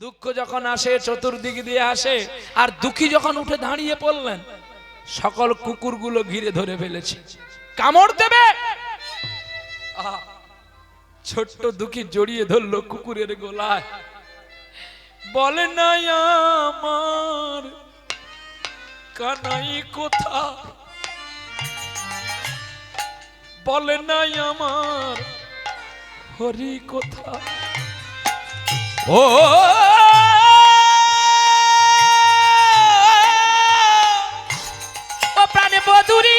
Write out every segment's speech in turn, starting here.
দুঃখ যখন আসে চতুর্দিক দিয়ে আসে, আর দুঃখী যখন উঠে দাঁড়িয়ে পড়লেন, সকল কুকুরগুলো ঘিরে ধরে ফেলেছে, কামড় দেবে। ছোট্ট দুঃখী জড়িয়ে ধরলো কুকুরের গলায়, বলে নাই আমার কানাই কোথা, বলে নাই আমার হরি কোথা। ও প্রাণে বধুরী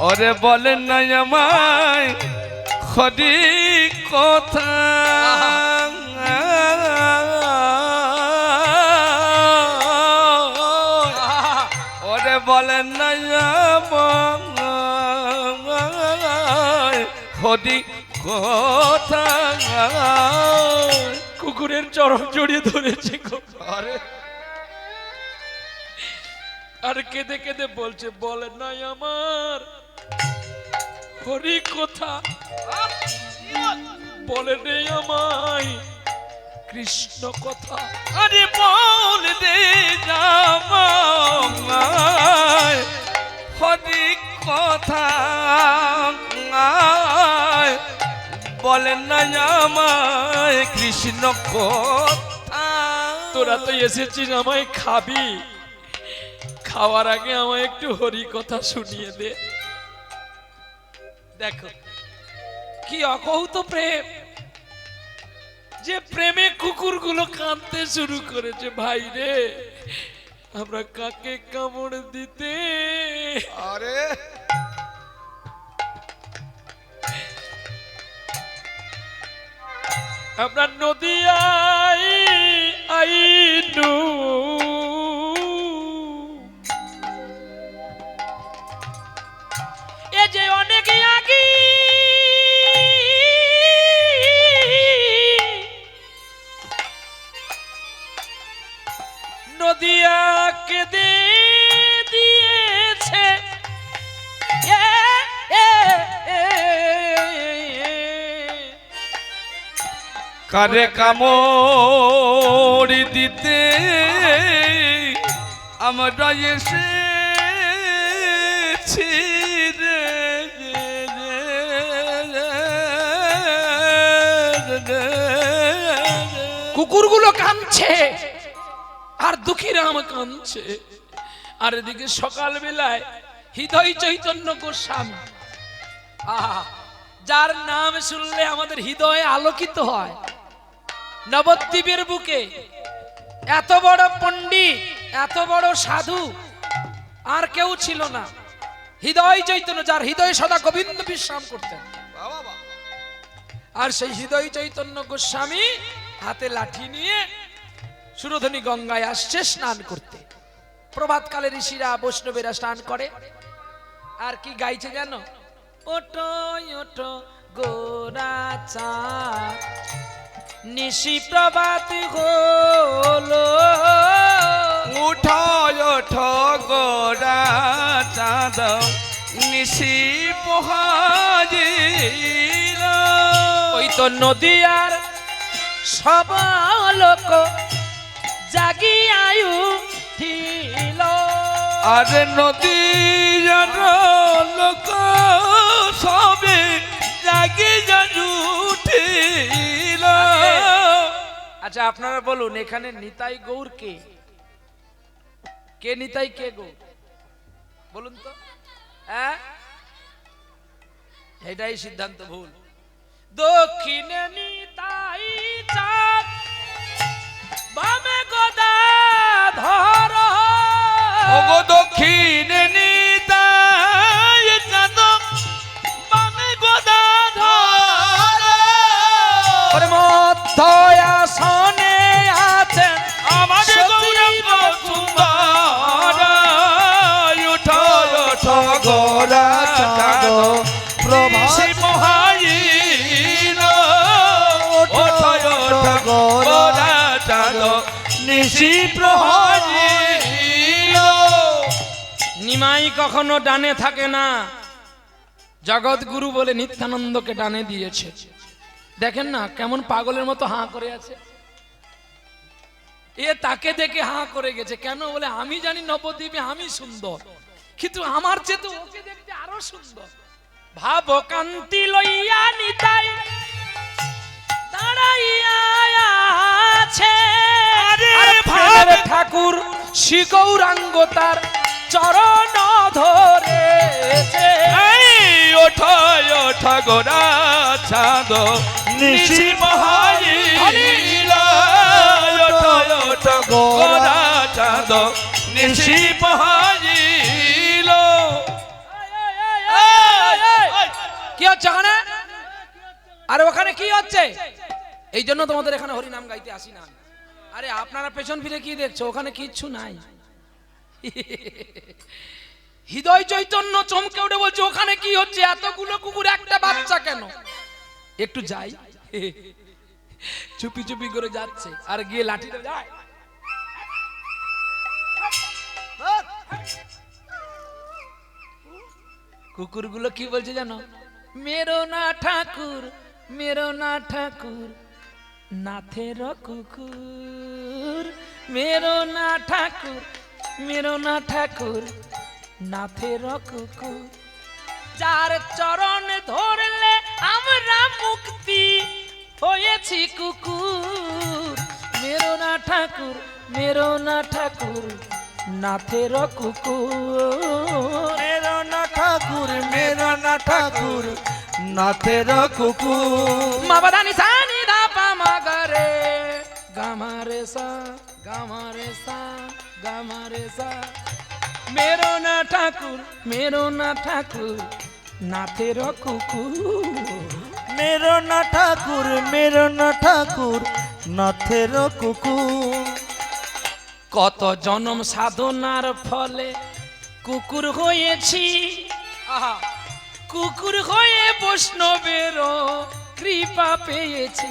ওরে বলেন না আমায় হরি কথা, ওরে বলেন না আমায় হরি কথা। কুকুরের চরম জড়িয়ে ধরেছে আর কেঁদে কেঁদে বলছে, বলে নাই আমার হরি কথা, বলে নেই আমায় কৃষ্ণ কথা। আরে বল দে আমায় হরি কথা, বলেন না আমায় কৃষ্ণ কথা। তোরা তো এসেছিস আমায় খাবি, খাওয়ার আগে আমায় একটু হরি কথা শুনিয়ে দে। দেখো কি অকৌত প্রেম, যে প্রেমে কুকুরগুলো কাঁদতে শুরু করেছে। ভাই রে, আমরা কাকে কামড় দিতে, আরে আমরা নদী আইনু এ যে অনেক আগে নদিয়া কেঁদে দিয়েছে, কারে কামড় দিতে আমরা এসেছি রে। কুকুরগুলো কাঁদছে আর দুঃখীরা আমার কাঁদছে। আর এদিকে সকাল বেলায় হৃদয় চৈতন্য গোস্বামী, যার নাম শুনলে আমাদের হৃদয় আলোকিত হয়, নবদ্বীপের বুকে এত বড় পণ্ডিত, এত বড় সাধু আর কেউ ছিল না। হৃদয় চৈতন্য, যার হৃদয় সদা গোবিন্দ বিশ্রাম করতেন। আর সেই হৃদয় চৈতন্য গোস্বামী হাতে লাঠি নিয়ে সুরধনী গঙ্গায় আসছে স্নান করতে। প্রভাতকালে ঋষিরা বৈষ্ণবেরা স্নান করে, আর কি গাইছে জানো? ওটো ওটো গোরা চাঁদ নিশি প্রভাত হলো, উঠো ওঠো গোরা চাঁদ নিশি পোহাজিল। ওই তো নদিয়ার সব লোক জাগি আয়ু ছিল, আর নদীর লোক সবে জাগি উঠিল। আচ্ছা আপনারা বলুন, এখানে নিতাই গৌর কে? কে নিতাই, কে গৌর বলুন তো? হ্যাঁ, এটাই সিদ্ধান্ত ভুল। দক্ষিণে নিতাই চাঁদ, বামে গদাধর। ওগো দক্ষিণে নিতাই চাঁদ, বামে গদাধর। মধ্য আসনে আছেন আমাদের গৌরাঙ্গ সুন্দর। নিশি প্রহরিল। নিমাই কখনো ডানে থাকে না, জগৎ গুরু বলে নিত্যানন্দকে ডানে দিয়েছে। দেখেন না কেমন পাগলের মতো হাঁ করে আছে। এ তাকে দেখে হাঁ করে গেছে কেন? বলে আমি জানি নবদ্বীপে আমি সুন্দর, কিন্তু আমার চেয়ে তো ওকে দেখতে আরো সুন্দর। ভাব কান্তি লইয়া নিতাই দাঁড়াইয়া আছে, আর প্রেমের ঠাকুর শ্রী গৌরাঙ্গ তার চরণ ধরেছে। ওঠা ওঠা গোরা চাঁদ নিশি প্রহরিল। ওঠা ওঠা গোরা চাঁদ নিশি প্রহরিল। কি হচ্ছে ওখানে? আরে ওখানে কি হচ্ছে? এই জন্য তোমাদের এখানে হরিনাম গাইতে আসি না। আরে আপনারা পেছন ফিরে কি দেখছো? ওখানে কিচ্ছু নাই। হৃদয় চৈতন্য চমকে উঠে বলছে ওখানে কি হচ্ছে? এতগুলো কুকুর একটা বাচ্চা কেন? একটু যাই। চুপি চুপি করে যাচ্ছে আর গিয়ে লাঠিটা যায়। কুকুরগুলো কি বলছে জানো? মেরো না ঠাকুর, মেরো না ঠাকুর, নাথের কুকুর। মেরো না ঠাকুর, মেরো না ঠাকুর, নাথের কুকুর। যার চরণ ধরলে আমরা মুক্তি হয়েছি কুকুর। মেরো না ঠাকুর, মেরো না ঠাকুর, নাথের কুকুর। মেরো না ঠাকুর, মেরো না ঠাকুর, নাথের কুকুর। মাবাদানি সানি দা পামাগারে গামারে সা, গামারে সা, গামারে সা। মেরো না ঠাকুর, মেরো না ঠাকুর, নাথের কুকুর। মেরো না ঠাকুর, মেরো না ঠাকুর, নাথের কুকুর। কত জনম সাধনার ফলে কুকুর হয়েছি, আহা, কুকুর হয়ে বৈষ্ণবের কৃপা পেয়েছি।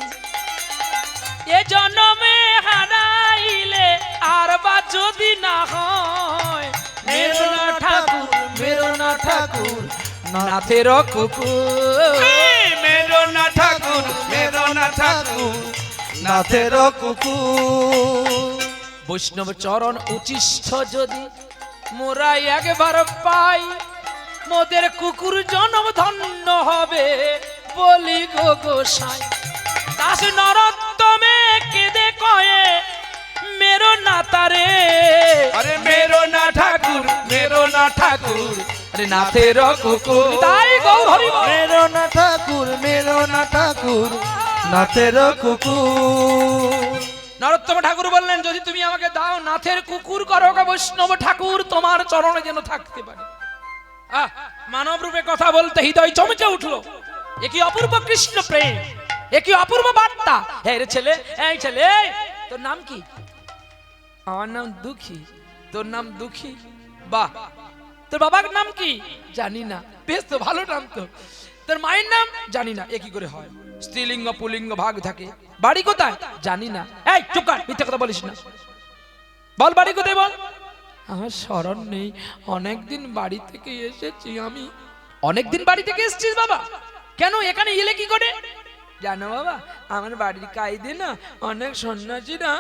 এ জন্মে হারাইলে আর বা যদি না হয়, মেরো না ঠাকুর, মেরো না ঠাকুর, নাথের কুকুর। মেরো না ঠাকুর, মেরো না ঠাকুর, নাথের কুকুর। বৈষ্ণব চরণ উচিষ্ঠ যদি মোরা একবার পাই, মোদের কুকুর জনম ধন্য হবে বলি গো গোসাই। দাস নরোত্তমে কেঁদে কয়ে মেরো না তারে। আরে মেরো না ঠাকুর, মেরো না ঠাকুর, আরে নাথের কুকুর। তাই গৌর হরি বল। মেরো না ঠাকুর, মেরো না ঠাকুর, নাথের কুকুর। নরোত্তম ঠাকুর বললেন যদি তুমি আমাকে দাও নাথের কুকুর করো গো বৈষ্ণব ঠাকুর, তোমার চরণে যেন থাকতে পারি। মানব রূপে কথা বলতে হৃদয় চমকে উঠলো। এ কি অপূর্ব কৃষ্ণ প্রেম, এ কি অপূর্ব বার্তা। এই রে ছেলে, এই ছেলে, তোর নাম কি? আমার নাম দুঃখী। তোর নাম দুঃখী? বাহ। তোর বাবার নাম কি? জানি না। বেশ তো, ভালো নাম তো। তোর মায়ের নাম? জানি না। এ কি করে হয়? স্ত্রীলিঙ্গ পুলিঙ্গ ভাগ থাকে। বাড়ি কোথায়? জানি না। এই চুপ কর, মিথ্যা কথা বলিস না। বল বাড়ি কোথায় বল। আমার স্মরণ নেই, অনেকদিন বাড়ি থেকে এসেছি আমি। অনেকদিন বাড়ি থেকে এসেছিস বাবা? কেন এখানে এলে কি করে? জানো বাবা, আমার বাড়ির কাইদে না অনেক সন্ন্যাসীরা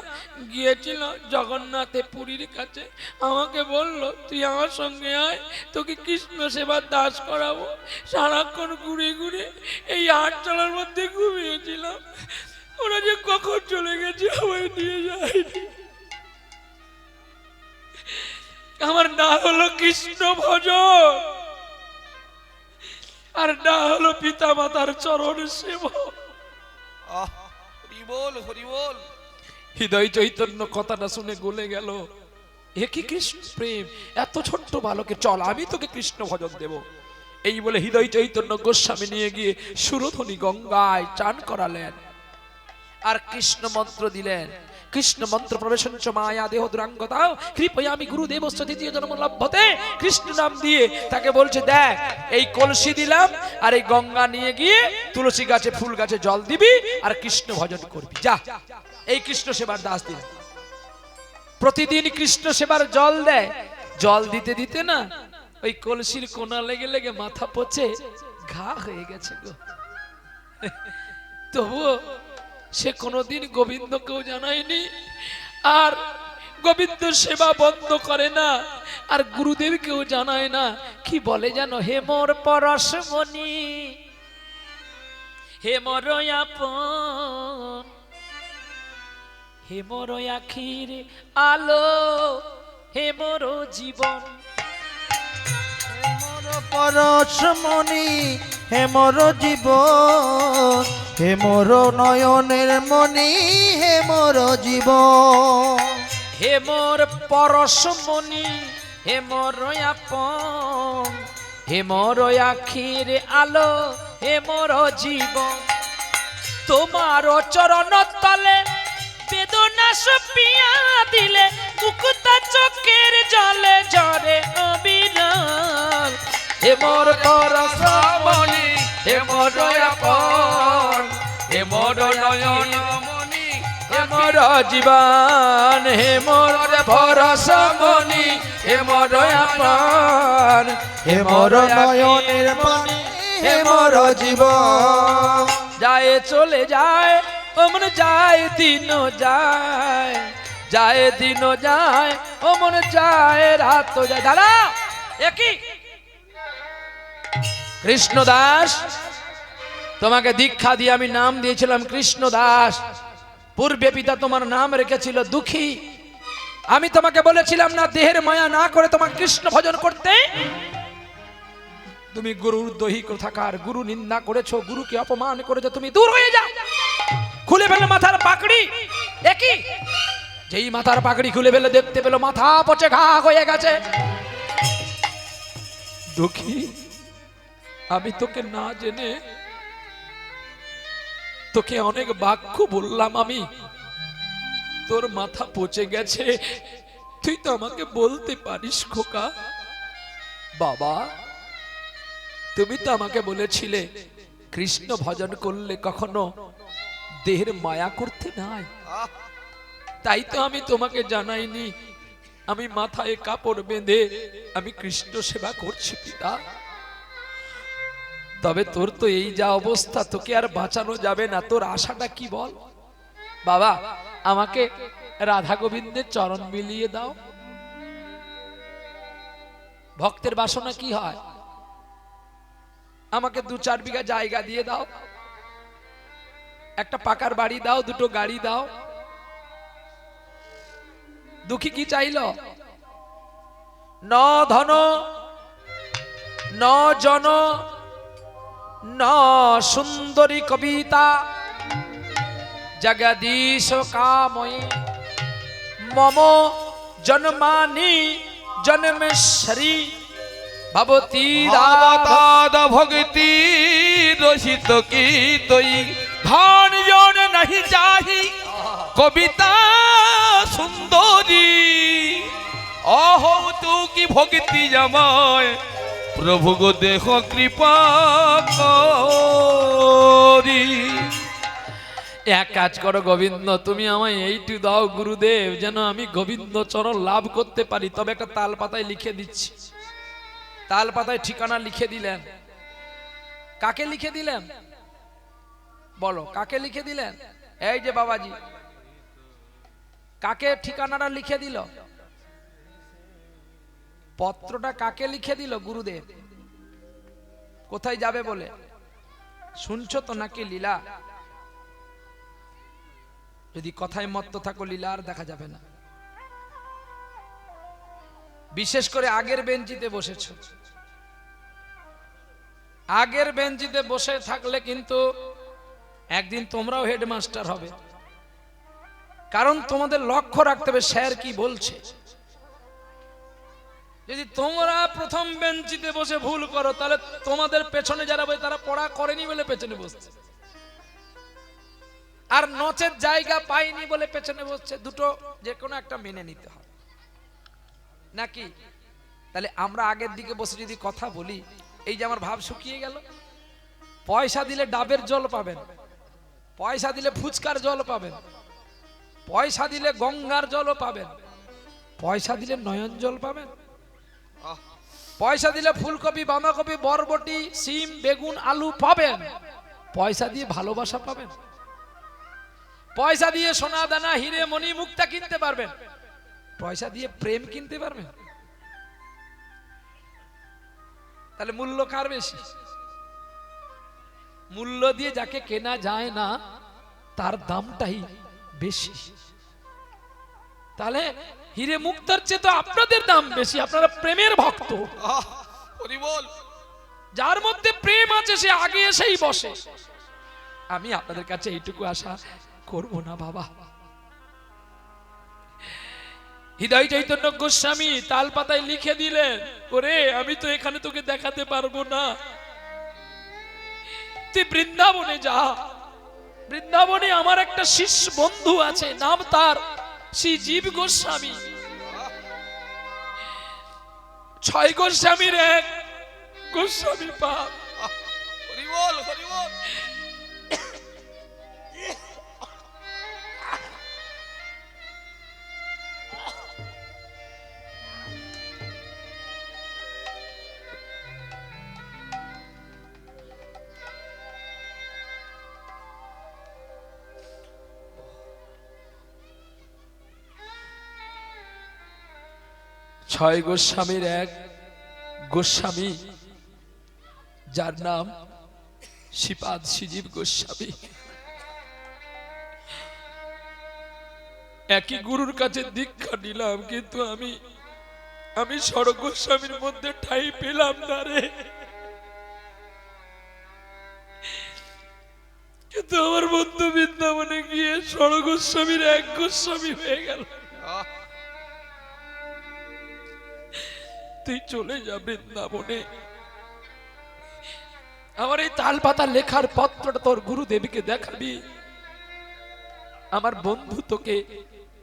গিয়েছিল জগন্নাথে পুরীর কাছে। আমাকে বলল তুই আমার সঙ্গে আয়, তোকে কৃষ্ণ সেবার দাস করাবো। সারাক্ষণ ঘুরে ঘুরে এই আটচালার মধ্যে ঘুমিয়েছিলাম। ওরা যে কখন চলে গেছে আমায় নিয়ে যায়নি। আমার না হলো কৃষ্ণ ভজন, আর না হলো পিতা মাতার চরণ সেবা। হরিবোল, হরিবোল। হৃদয় চৈতন্য কথাটা শুনে গলে গেল। এ কি কৃষ্ণ প্রেম! এত ছোট্ট বালকে, চল আমি তোকে কৃষ্ণ ভজন দেব। এই বলে হৃদয় চৈতন্য গোস্বামী নিয়ে গিয়ে সুরধনী গঙ্গায় চান করালেন আর কৃষ্ণ মন্ত্র দিলেন। কৃষ্ণ মন্ত্র প্রবেশঞ্চ মায়া দেহ দুরাঙ্গতাও কৃপয়ামি গুরুদেবস্য দ্বিতীয় জন্ম লভ্যতে। কৃষ্ণ নাম দিয়ে তাকে বলছে দেখ এই কলসি দিলাম, আর এই গঙ্গা নিয়ে গিয়ে তুলসী গাছে ফুল গাছে জল দিবি আর কৃষ্ণ ভজন করবি। যা, এই কৃষ্ণ সেবার দাস দিলেন। প্রতিদিন কৃষ্ণ সেবার জল দেয়, জল দিতে দিতে না ওই কলসির কোনা লেগে লেগে মাথা পচে ঘা হয়ে গেছে গো। তবুও সে কোনোদিন গোবিন্দকেও জানায়নি, আর গোবিন্দ সেবা বন্ধ করে না, আর গুরুদেবকেও জানায় না। কি বলে জানো? হে মোর পরশমণি, হে মোর আপন, হে মোর আখির আলো, হে মোর জীবন। হে মোর পরশমণি, হে মোর জীবন, হে মোর নয়নের মণি, হে মোর জীবন। হে মোর পরশমণি, হে মোর আপন, হে মোর আখির আলো, হে মোর জীবন। তোমার চরণ তলে বেদনা সপিয়া দিলে, মুক্তা চোখের জলে ঝরে অবিরাম। হে মোর পরশমণি, হে মোর আপন, হে মোর নয়ন মণি, হে মোর জীবন। হে মোর পরশমণি, হে মোর আপন, হে মোর নয়নের মণি, হে মোর জীবন। যায় চলে যায় অমন যায় দিন যায়, যায় দিন যায় অমন যায় রাত যায়। দাদা একই কৃষ্ণ দাস, তোমাকে দীক্ষা দিয়ে আমি নাম দিয়েছিলাম কৃষ্ণ দাস। পূর্বে পিতা তোমার নাম রেখেছিল দুঃখী। আমি তোমাকে বলেছিলাম না দেহের মায়া না করে তোমাকে কৃষ্ণ ভজন করতে। তুমি গুরুর দৈহিক থাকার গুরু নিন্দা করেছো, গুরুকে অপমান করেছো, তুমি দূর হয়ে যাও। খুলে ফেলে মাথার পাগড়ি। একই যেই মাথার পাগড়ি খুলে ফেলে দেখতে পেল মাথা পচে ঘা হয়ে গেছে। দুঃখী, আমি তোকে না জেনে তোকে অনেক বাক্য বললাম। আমি তোর মাথা পচে গেছে, তুই তো আমাকে বলতে পারিস খোকা। বাবা, তুমি তো আমাকে বলেছিলে কৃষ্ণ ভজন করলে কখনো দেহের মায়া করতে নাই, তাই তো আমি তোমাকে জানাইনি। আমি মাথায় কাপড় বেঁধে আমি কৃষ্ণ সেবা করছি পিতা। তবে তোর তো এই যা অবস্থা, তোকে আর বাঁচানো যাবে না। তোর আশাটা কি বল? বাবা, আমাকে রাধা গোবিন্দের চরণ মিলিয়ে দাও। ভক্তের বাসনা কি হয়? আমাকে 2-4 বিঘা জায়গা দিয়ে দাও, একটা পাকার বাড়ি দাও, 2টো গাড়ি দাও। দুঃখী কি চাইল? ন ধন, ন জন, ন সুন্দরী কবিতা, জগদীশ কাময়ে মম জন্মানি জন্মেশ্বরী ভবতী ভাবতাদ ভক্তি রসিত কি তৈ, ধন জন নাহি চাহি কবিতা সুন্দরী। অহো তু কি ভক্তি জামায় প্রভু গো দেহ কৃপা করি। এক কাজ করো গোবিন্দ, তুমি আমায় এইটু দাও গুরুদেব, যেন আমি গোবিন্দ চরণ লাভ করতে পারি। তবে একটা তাল পাতায় লিখে দিচ্ছি। তাল পাতায় ঠিকানা লিখে দিলেন। কাকে লিখে দিলেন বলো? কাকে লিখে দিলেন? এই যে বাবাজি, কাকে ঠিকানাটা লিখে দিল? পত্রটা কাকে লিখে দিল? গুরুদেব। কোথায় যাবে বলে? শুনছো তো নাকি লীলা? যদি কথায় মত্ত থাকো লীলা আর দেখা যাবে না। বিশেষ করে আগের বেঞ্চিতে বসেছ, আগের বেঞ্চিতে বসে থাকলে কিন্তু একদিন তোমরাও হেডমাস্টার হবে। কারণ তোমাদের লক্ষ্য রাখতে হবে স্যার কি বলছে। যদি তোমরা প্রথম বেঞ্চিতে বসে ভুল করো, তাহলে তোমাদের পেছনে যারা বসে তারা পড়া করেনি বলে পেছনে বসছে, আর নচের জায়গা পাইনি বলে পেছনে বসছে। দুটো যে কোনো একটা মেনে নিতে হবে নাকি? তাহলে আমরা আগের দিকে বসে যদি কথা বলি, এই যে আমার ভাব শুকিয়ে গেল। পয়সা দিলে ডাবের জল পাবেন, পয়সা দিলে ফুচকার জল পাবেন, পয়সা দিলে গঙ্গার জলও পাবেন, পয়সা দিলে নয়ন জল পাবেন, পয়সা দিলে ফুলকপি বাঁধাকপি বরবটি সিম বেগুন আলু পাবেন, পয়সা দিয়ে ভালোবাসা পাবেন, পয়সা দিয়ে সোনা দানা হিরে মণি মুক্তা কিনতে পারবেন, পয়সা দিয়ে প্রেম কিনতে পারবেন? তাহলে মূল্য কার বেশি? মূল্য দিয়ে যাকে কেনা যায় না তার দামটাই বেশি। তাহলে হিরে মুক্তার চেয়ে তো আপনাদের দাম বেশি, আপনারা প্রেমের ভক্ত। হরি বল। যার মধ্যে প্রেম আছে সে আগে এসেই বসে। আমি আপনাদের কাছে এইটুকু আশা করব না বাবা। হৃদয় চৈতন্য গোস্বামী তাল পাতায় লিখে দিলেন, ওরে আমি তো এখানে তোকে দেখাতে পারবো না, তুই বৃন্দাবনে যা। বৃন্দাবনে আমার একটা শিষ্য বন্ধু আছে, নাম তার শ্রী জীব গোস্বামী। 6 গোস্বামীর এক গোস্বামী পাপ। হরি বল, হরি বল। ছয় গোস্বামীর এক গোস্বামী যার নাম শ্রীপাদ শ্রীজীব গোস্বামী। একই গুরুর কাছে দীক্ষা নিলাম, কিন্তু আমি ষড় গোস্বামীর মধ্যে ঠাঁই পেলাম না রে। কিন্তু আমার বন্ধু বৃন্দাবনে গিয়ে ষড় গোস্বামীর এক গোস্বামী হয়ে গেল। তুই চলে যা বৃন্দাবনে, আমার এই তাল পাতা লেখার পত্রটা তোর গুরুদেবীকে দেখাবি, আমার বন্ধু তোকে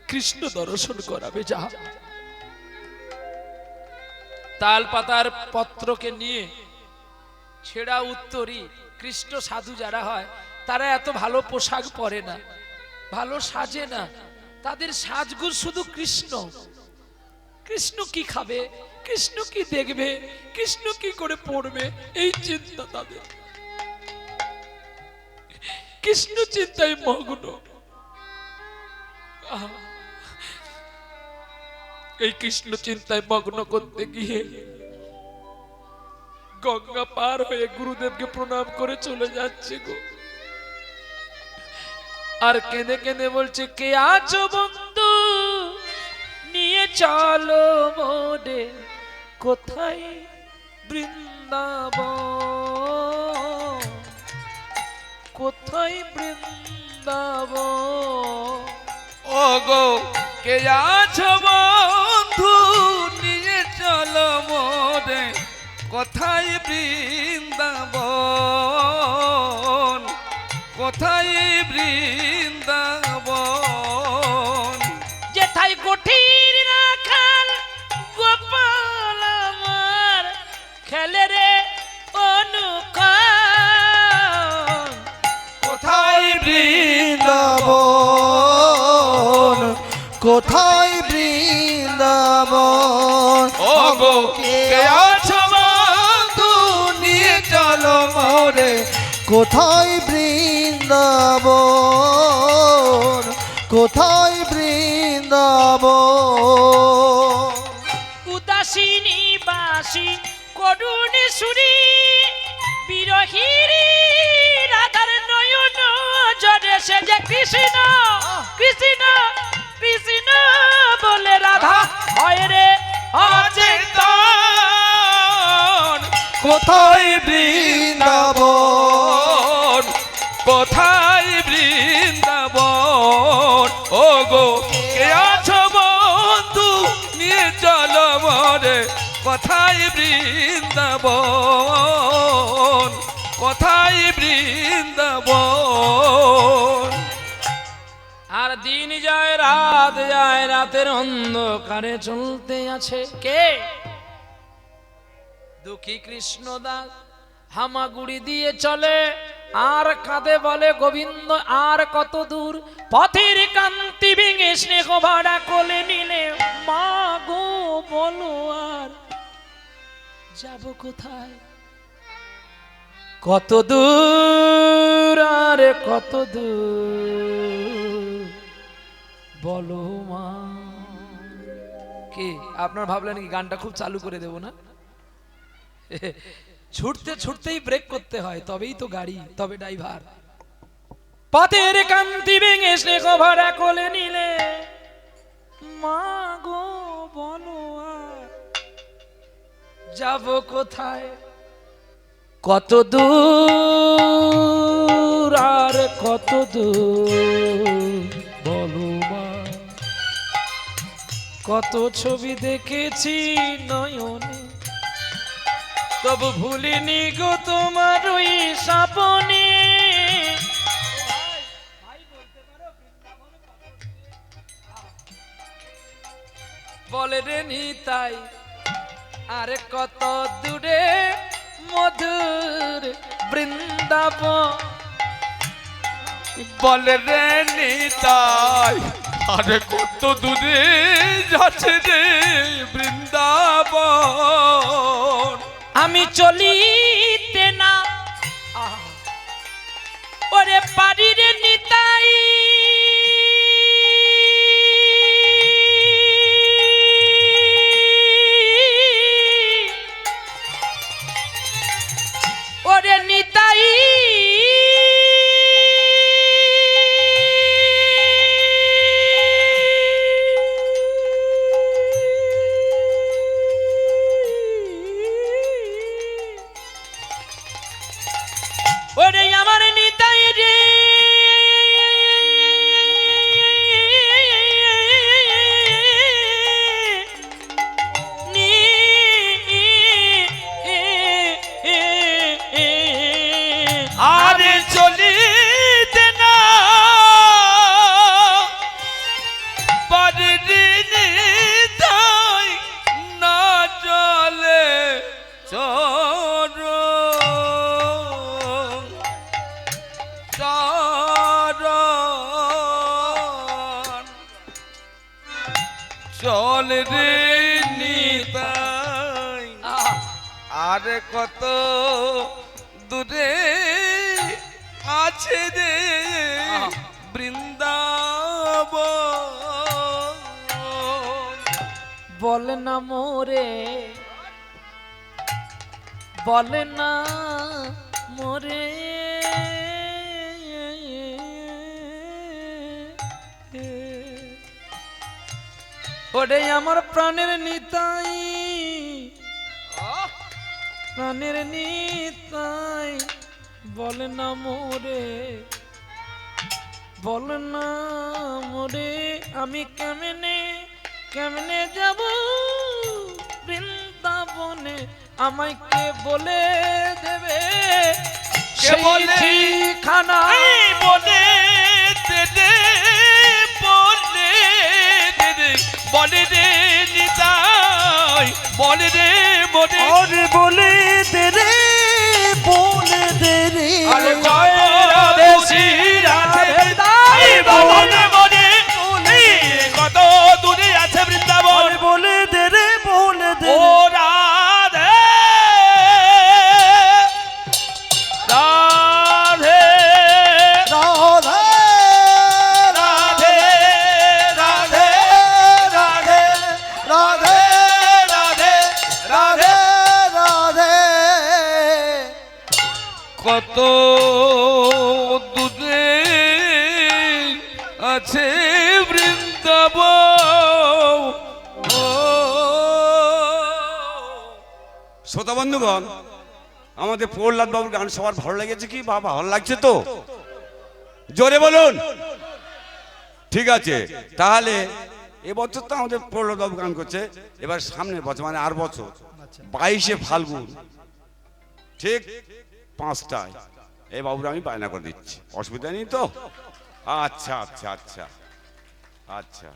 কৃষ্ণ দর্শন করাবে। যা। তাল পাতার পত্রকে নিয়ে ছেঁড়া উত্তরী কৃষ্ণ সাধু যারা হয় তারা এত ভালো পোশাক পরে না, ভালো সাজে না, তাদের সাজগুজ শুধু কৃষ্ণ। কৃষ্ণ কি খাবে, কৃষ্ণ কি দেখবে, কৃষ্ণ কি করে পড়বে, এই চিন্তা তাদের। কৃষ্ণ চিন্তায় মগ্ন। এই কৃষ্ণ চিন্তায় মগ্ন করতে গিয়ে গঙ্গা পার হয়ে গুরুদেবকে প্রণাম করে চলে যাচ্ছে গো। আর কেঁদে কেঁদে বলছে, কে আছো বন্ধু নিয়ে চলো মোরে, কোথায় বৃন্দাবন, কোথায় বৃন্দাবন। ও গো কে আছো বন্ধু নিয়ে চলো মোরে, কোথায় বৃন্দাবন, কোথায় বৃন্দাবন। যেথায় গঠির রাখাল গোপাল আমার খেলে রে অনুকাল, কোথায় বৃন্দাবন, কোথায় বৃন্দাবন। ও গো কে আছো বন্ধু নিয়ে চলো মোরে, কোথায় বৃন্দাবন, কোথায় বৃন্দাবন। উদাসিনী বাসী করুণী সুরী বিরহীর রাধার নয়ন জরে সে যে কৃষ্ণ কৃষ্ণ কৃষ্ণ বলে রাধা হয় রে অচেতন। কোথায় বৃন্দাবন, কোথায় বৃন্দাবন। ও গো কে আছো বন্ধু নিয়ে চলো মোরে, কোথায় বৃন্দাবন, কোথায় বৃন্দাবন। আর দিন যায় রাত যায়, রাতের অন্ধকারে চলতে আছে কে? দুঃখী কৃষ্ণদাস হামাগুড়ি দিয়ে চলে আর কাঁদে বলে গোবিন্দ আর কত দূর, পথের কান্তি ভেঙে স্নেহ ভাড়া কোলে নিলে, মা গো বলো আর যাব কোথায়, কত দূর আর কত দূর বলো মা। কে আপনার ভাবলেন কি গানটা খুব চালু করে দেব না? ছুটতে ছুটতেই ব্রেক করতে হয়, তবেই তো গাড়ি, তবে ড্রাইভার। পথের কান্তি ভেঙে স্নেহ ভরা কোলে নিলে, মা গো বলো আর যাব কোথায়, কত দূর আর কত দূর বলো মা। কত ছবি দেখেছি নয়নে, তবু ভুলিনি গো তোমার ওই স্বপ্নে। বলে রে নিতাই আর কত দূরে মধুর বৃন্দাবন, বলে রে নিতাই আরে কত দূরে যাচ্ছে রে বৃন্দাবন। আমি চলিতে না ওরে পারি রে নিতাই, ওরে নিতাই ওরে আমার নিতাই রে, আরে চলিতে না পারি রে নিতাই, না চলে চরণ চরণ, চল রে নিতাই আরে কত দূরে আছে রে বৃন্দাবন। বলে না মোরে, বলে না মোরে, ওরে আমার প্রাণের নিতাই, প্রাণের নিতাই বলে না মোরে, বলে না মোরে, আমি কেমনে কেমনে যাব বৃন্দাবনে, আমায় কে বলে দেবে কে বলে? ঠিকানা, বলে দে দে, বলে দে দে, বলে রে নিতাই, বলে রে বলে, আরে বলে দে রে, বলে দে রে, আরে জয় রাধে শ্রী রাধে তাই বলে বলে কত দূরে আছে বৃন্দাবন। আরে বলে দে রে, বলে দে ও রে, রাধে রাধে রাধে রাধে রাধে রাধে রাধে রাধে রাধে রাধে। কত দূরে আছে বৃন্দাবন। শ্রোতা বন্ধুগণ, আমাদের প্রহ্লাদ বাবুর গান সবার ভালো লেগেছে কি? বা ভালো লাগছে তো? জোরে বলুন। ঠিক আছে, তাহলে এবছর তো আমাদের প্রহ্লাদ বাবু গান করছে, এবার সামনের বছর মানে আর বছর 22শে ফাল্গুন ঠিক 5টায় এই বাবুর আমি বায়না করে দিচ্ছি, অসুবিধা নেই তো? আচ্ছা আচ্ছা আচ্ছা আচ্ছা।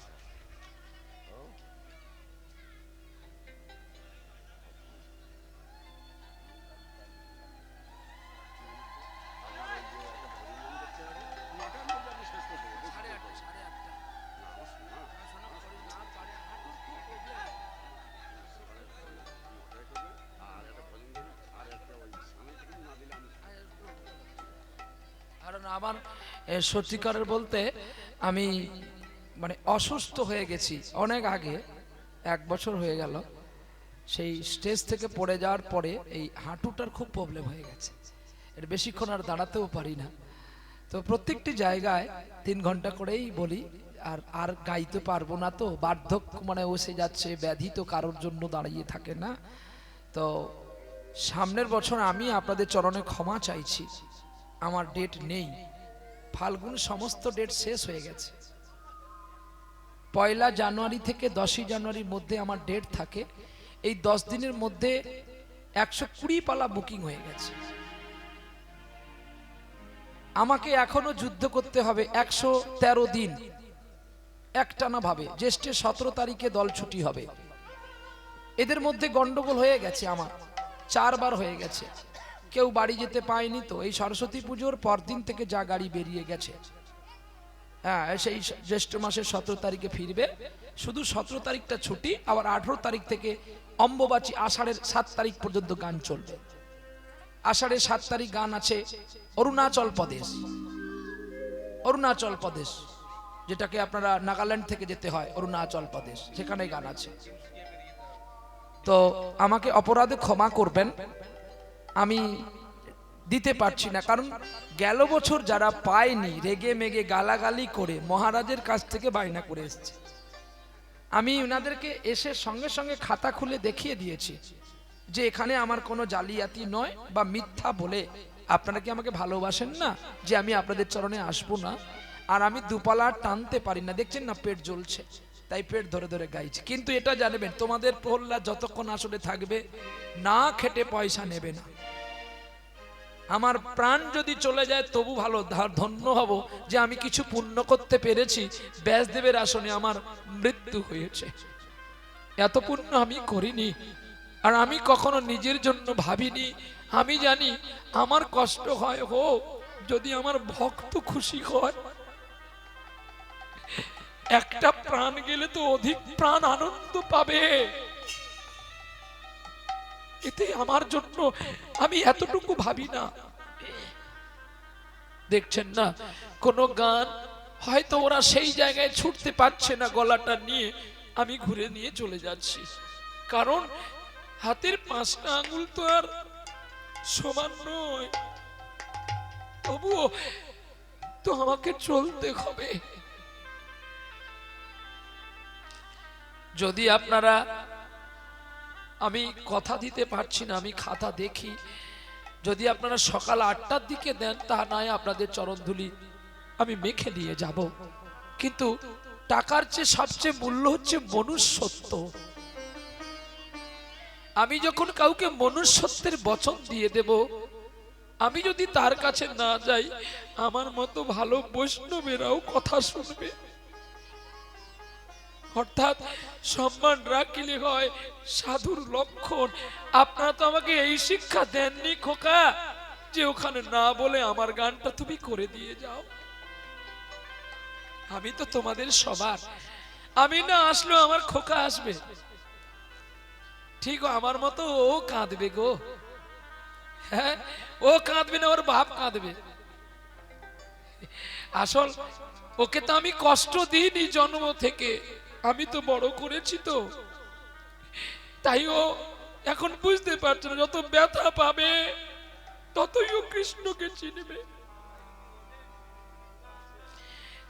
আমার সত্যিকারের বলতে আমি মানে অসুস্থ হয়ে গেছি অনেক আগে, 1 বছর হয়ে গেল। সেই স্টেজ থেকে পড়ে যাওয়ার পরে এই হাঁটুটার খুব প্রবলেম হয়ে গেছে, এর বেশিক্ষণ আর দাঁড়াতেও পারি না। তো প্রত্যেকটি জায়গায় 3 ঘন্টা করেই বলি, আর আর গাইতে পারবো না, তো বার্ধক্য মানে এসে যাচ্ছে, ব্যাধি তো কারোর জন্য দাঁড়িয়ে থাকে না। তো সামনের বছর আমি আপনাদের চরণে ক্ষমা চাইছি, আমার ডেট নেই, ফাল্গুন সমস্ত ডেট শেষ হয়ে গেছে। 1 জানুয়ারি থেকে 10 জানুয়ারির মধ্যে আমার ডেট থাকে। এই 10 দিনের মধ্যে 120 পালা বুকিং হয়ে গেছে। আমাকে এখনো যুদ্ধ করতে হবে 113 দিন একটানা ভাবে। জ্যৈষ্ঠের 17 তারিখে দল ছুটি হবে। এদের মধ্যে গন্ডগোল হয়ে গেছে, আমার 4 বার হয়ে গেছে, কেউ বাড়ি যেতে পায়নি। তো এই সরস্বতী পুজোর পরদিন থেকে যা গাড়ি বেরিয়ে গেছে, হ্যাঁ সেই জ্যৈষ্ঠ মাসের 17 তারিখে ফিরবে, শুধু 17 তারিখটা ছুটি, আবার 18 তারিখ থেকে অম্বুবাচী আষাঢ়ের 7 তারিখ পর্যন্ত গান চলবে। আষাঢ়ের 7 তারিখ গান আছে অরুণাচল প্রদেশ, অরুণাচল প্রদেশ যেটাকে আপনারা নাগাল্যান্ড থেকে যেতে হয়, অরুণাচল প্রদেশ, সেখানে গান আছে। তো আমাকে অপরাধে ক্ষমা করবেন, আমি দিতে পারছি না, কারণ গেল বছর যারা পায়নি রেগে মেগে গালাগালি করে মহারাজের কাছ থেকে বায়না করে এসেছে। আমি ওনাদেরকে এসে সঙ্গে সঙ্গে খাতা খুলে দেখিয়ে দিয়েছি যে এখানে আমার কোনো জালিয়াতি নয় বা মিথ্যা বলে আপনারা কি আমাকে ভালোবাসেন না যে আমি আপনাদের চরণে আসবো না। আর আমি দুপালা টানতে পারি না, দেখছেন না পেট জ্বলছে, তাই পেট ধরে ধরে গাইছি। কিন্তু এটা জানবেন, তোমাদের প্রহ্লাদ যতক্ষণ আসলে থাকবে না খেটে পয়সা নেবে না। আমার প্রাণ যদি চলে যায় তবু ভালো, ধন্য হব যে আমি কিছু পুণ্য করতে পেরেছি। ব্যাসদেবের আসনে আমার মৃত্যু হয়েছে, এত পুণ্য আমি করিনি। আর আমি কখনো নিজের জন্য ভাবিনি। আমি জানি আমার কষ্ট হয় হোক, যদি আমার ভক্ত খুশি হয়। একটা প্রাণ গেলে তো অধিক প্রাণ আনন্দ পাবে, এতে আমার জন্য আমি এতটুকু ভাবি না। দেখছেন না কোন গান হয়তো ওরা সেই জায়গায় ছুটতে পারছে না, গলাটা নিয়ে আমি ঘুরে নিয়ে চলে যাচ্ছি, কারণ হাতের 5টা আঙ্গুল তো আর সমান নয়, তবুও তো আমাকে চলতে হবে। যদি আপনারা, আমি কথা দিতে পারছি না, আমি খাতা দেখি, যদি আপনারা সকাল 8টার দিকে দেন তা নয় আপনাদের চরণধুলি আমি মেখে নিয়ে যাব। কিন্তু টাকার চেয়ে সবচেয়ে মূল্য হচ্ছে মনুষ্যত্ব। আমি যখন কাউকে মনুষ্যত্বের বচন দিয়ে দেব, আমি যদি তার কাছে না যাই, আমার মতো ভালো বৈষ্ণবেরাও কথা শুনবে। অর্থাৎ সম্মান রাখিলে হয় সাধুর লক্ষণ। আপনারা তো আমাকে এই শিক্ষা দেননি খোকা, যে ওখানে না বলে আমার গানটা তুমি করে দিয়ে যাও। আমি তো তোমাদের সবার, আমি না আসলেও আমার খোকা আসবে, ঠিক আমার মতো ও কাঁদবে গো। হ্যাঁ, ও কাঁদবে না, ওর বাপ কাঁদবে। আসল ওকে তো আমি কষ্ট দিইনি জন্ম থেকে, আমি তো বড় করেছি, তো তাই ও এখন বুঝতে পারছে না। যত ব্যথা পাবে ততই ও কৃষ্ণকে চিনবে।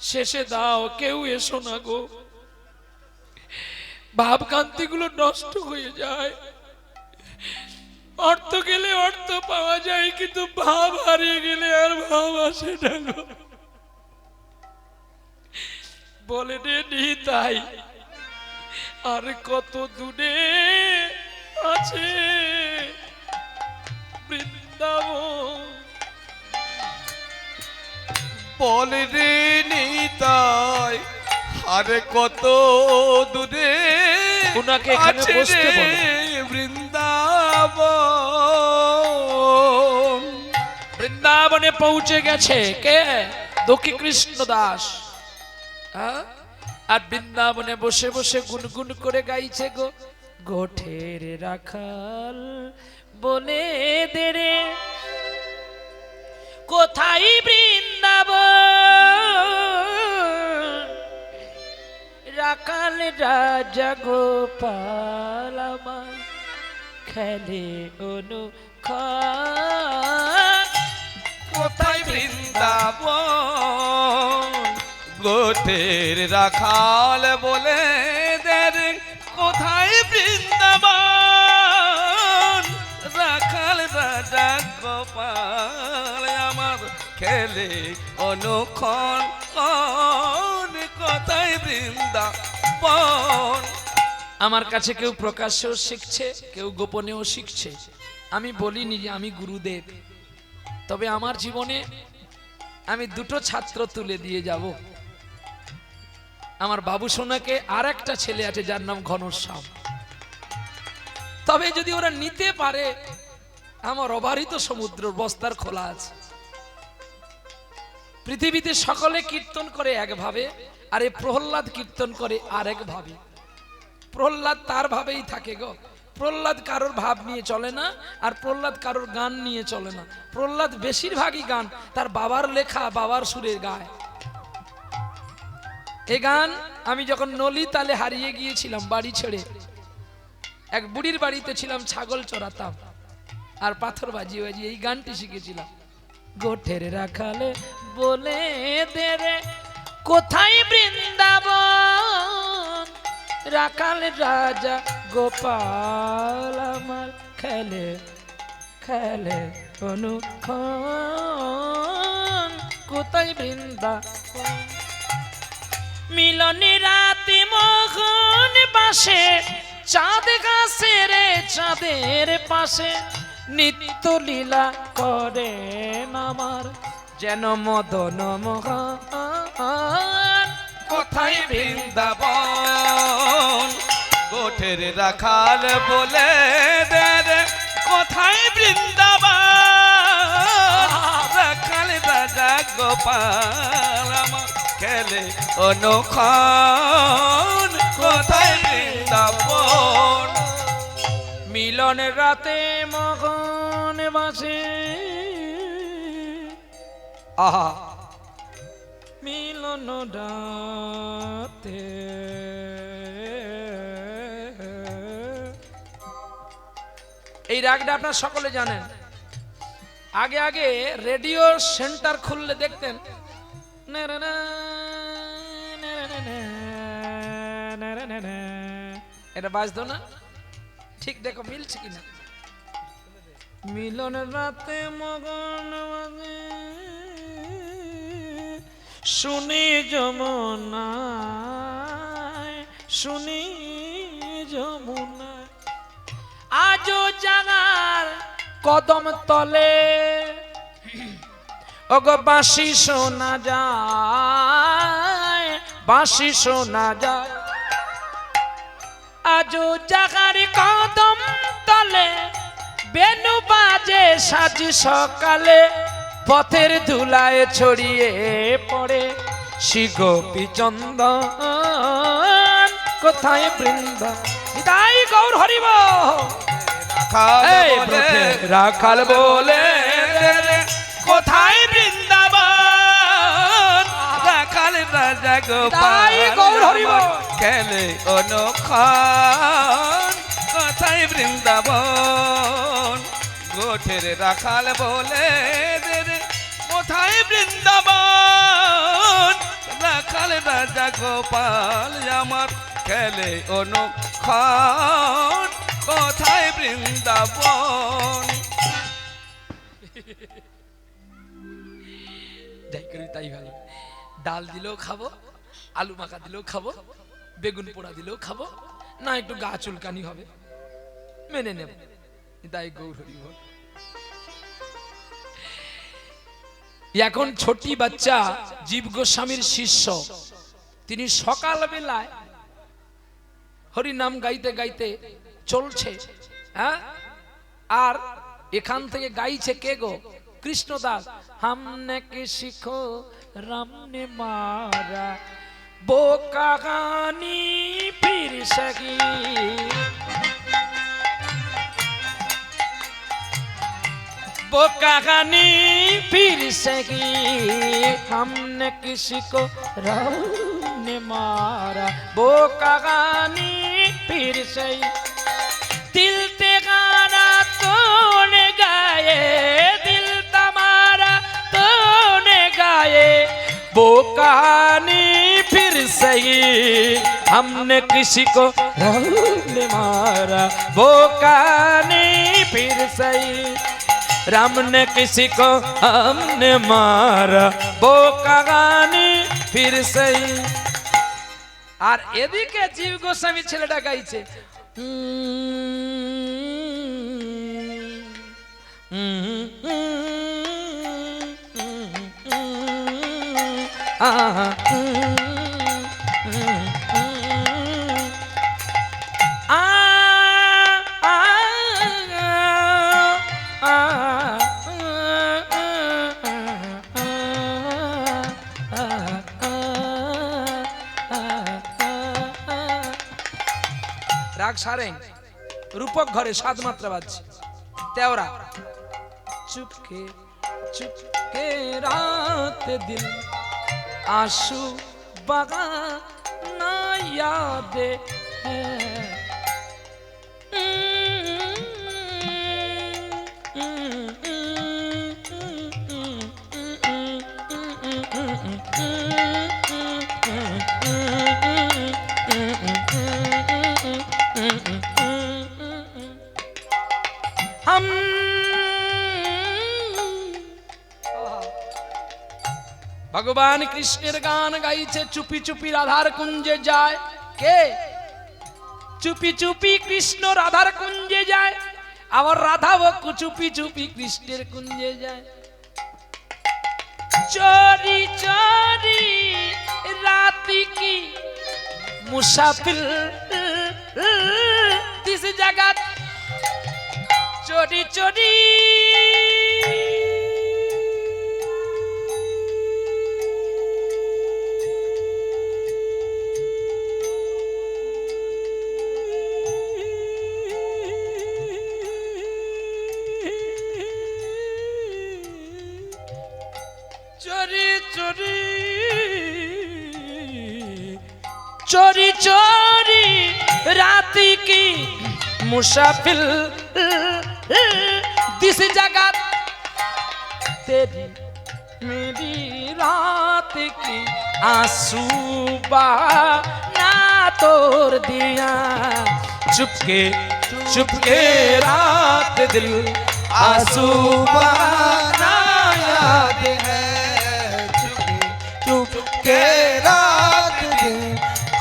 শেষে দাও, কেউ এসো না গো, ভাবকান্তি গুলো নষ্ট হয়ে যায়। অর্থ গেলে অর্থ পাওয়া যায়, কিন্তু ভাব হারিয়ে গেলে আর ভাব আসে না গো। বলে নি তাই আর কত দূরে আছে বৃন্দাবন। বলে রে নিতাই আরে কত দূরে উনাকে এখানে আছে বসতে রে বলো। বৃন্দাবন। বৃন্দাবনে পৌঁছে গেছে কে? দক্ষি কৃষ্ণ দাস। আর বৃন্দাবনে বসে বসে গুনগুন করে গাইছে গো, গোঠের রাখাল বলে দে রে কোথায় বৃন্দাবন। রাখাল রাজা গোপাল আমার খেলে অনুক্ষণ। কোথায় বৃন্দাবন গোটের রাখাল বলে দের, কোথায় বৃন্দাবন রাখাল রাজা গোপাল আমার খেলে অনুক্ষণ। কোথায় বৃন্দাবন। আমার কাছে কেউ প্রকাশ্যেও শিখছে, কেউ গোপনেও শিখছে। আমি বলিনি যে আমি গুরুদেব, তবে আমার জীবনে আমি দুটো ছাত্র তুলে দিয়ে যাব। আমার বাবু সোনাকে আর একটা ছেলে আছে যার নাম ঘনশ্যাম। তবে যদি ওরা নিতে পারে, আমার অবারিত সমুদ্র বস্তার খোলা আছে। পৃথিবীতে সকলে কীর্তন করে একভাবে, আর এই প্রহ্লাদ কীর্তন করে আরেক ভাবে। প্রহ্লাদ তার ভাবেই থাকে গো। প্রহ্লাদ কারোর ভাব নিয়ে চলে না, আর প্রহ্লাদ কারোর গান নিয়ে চলে না। প্রহ্লাদ বেশিরভাগই গান তার বাবার লেখা, বাবার সুরে গায়। এই গান আমি যখন নলি তালে হারিয়ে গিয়েছিলাম বাড়ি ছেড়ে, এক বুড়ির বাড়িতে ছিলাম, ছাগল চড়াতাম আর পাথর বাজিয়ে বাজিয়ে এই গানটি শিখেছিলাম। গোঠের রাখালে বলে দে রে, কোথায় বৃন্দাবন রাখাল রাজা গোপাল আমার খেলে খেলে অনুক্ষণ। কোথায় বৃন্দাবন মিলনে রাতে মোহন বাসে, চাঁদ গাছে রে চাঁদের পাশে নিত্য লীলা করেন আমার যেন মদন মোহন। কোথায় বৃন্দাবন গোঠের রাখাল বলে দের, কোথায় বৃন্দাবন রাখাল রাজা গোপাল আমার খেলে অনুক্ষণ। কোথায় বৃন্দাবন মিলন রাতে মগন বাসে, আহা মিলন রাতে এই রাগটা আপনার সকলে জানেন। আগে আগে রেডিও সেন্টার খুললে দেখতেন এটা বাজতো না? ঠিক দেখো মিলছে কিনা। মিলন রাতে মগন বাজে, শুনি যমুনায়, শুনি যমুনায় আজও জাগার কদম তলে ওগো বাঁশি শোনা যায়, বাঁশি শোনা যায় আজও জাগার কদম তলে বেনু বাজে সাজি সকালে পথের ধুলায় ছড়িয়ে পড়ে শিগোপী চন্দন। কোথায় বৃন্দাবন তাই গৌর হরিব রাখাল বলে কোথায় বৃন্দাবন রাখাল রাজা গোপাল গৌর হরিব খেলে অনুক্ষণ। কোথায় বৃন্দাবন গোঠের রাখাল বলে কোথায় বৃন্দাবন রাখাল রাজা গোপাল আমার খেলে অনুক্ষণ। কোথায় বৃন্দাবন যাই করি তাই ভালো। ডাল দিলেও খাবো, আলু মাখা দিলেও খাবো, বেগুন পোড়া দিলেও খাবো, না একটু গা চুলকানি হবে মেনে নেব। তাই গৌর হরি বল। এখন ছোটি বাচ্চা জীব গোস্বামীর শিষ্য, তিনি সকাল বেলায় হরি নাম গাইতে গাইতে চলছে, হ্যাঁ, আর এখান থেকে গাইছে কে গো? কৃষ্ণদাস। हमने किसी को राम ने मारा वो कहानी फिर सकी, वो कहानी फिर सकी, हमने किसी को राम ने हमने मारा वो कहानी फिर से दिल तेरा तूने गाए दिल तुम्हारा तूने गाए वो कहानी फिर सही हमने किसी को हमने मारा वो कहानी फिर सही राम ने किसी को हमने मारा वो कहानी फिर सही আর এদিকে জীব গোস্বামী ছেলেটা গাইছে রাগ সারেং রূপক ঘরে সাত মাত্রা বাজছে তেওরা চুপকে চুপকে রাত দিল आंसू बगा ना यादे हम ভগবান কৃষ্ণের গান গাইছে চুপি চুপি রাধার কুঞ্জে যায় কে চুপি চুপি কৃষ্ণ রাধার কুঞ্জে যায় আবার রাধাও চুপি চুপি কৃষ্ণের কুঞ্জে যায় চোরি চোরি রাতি কি মুসাফির দিস জগৎ চোরি চোরি चोरी चोरी राती की मुसाफिर दिस जगत तेरी मेरी रात की आंसू बहाना तोड़ दिया चुपके चुपके रात दिल आंसू बहाना याद है चुपके रात दिन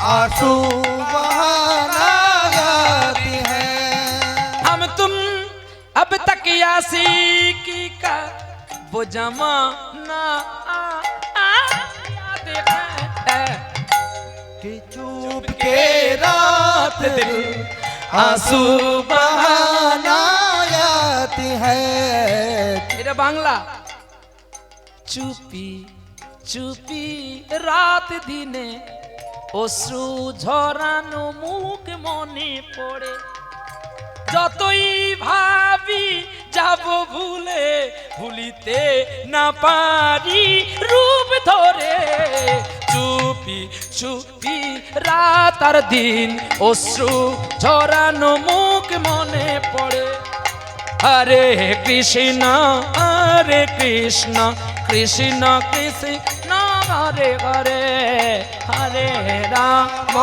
आंसू बहाना याद है हम तुम अब तक यासी का वो जमाना याद है कि चुपके रात दिल आंसू बहाना याद है এটা বাংলা চুপি চুপি রাত দিনে অশ্রু ঝরানো মুখ মনে পড়ে যতই ভাবি যাব ভুলে ভুলিতে না পারি রূপ ধরে চুপি চুপি রাত আর দিন অশ্রু ঝরানো মুখ মনে পড়ে হরে কৃষ্ণ কৃষ্ণ কৃষ্ণ কৃষ্ণ হরে হরে হরে রাম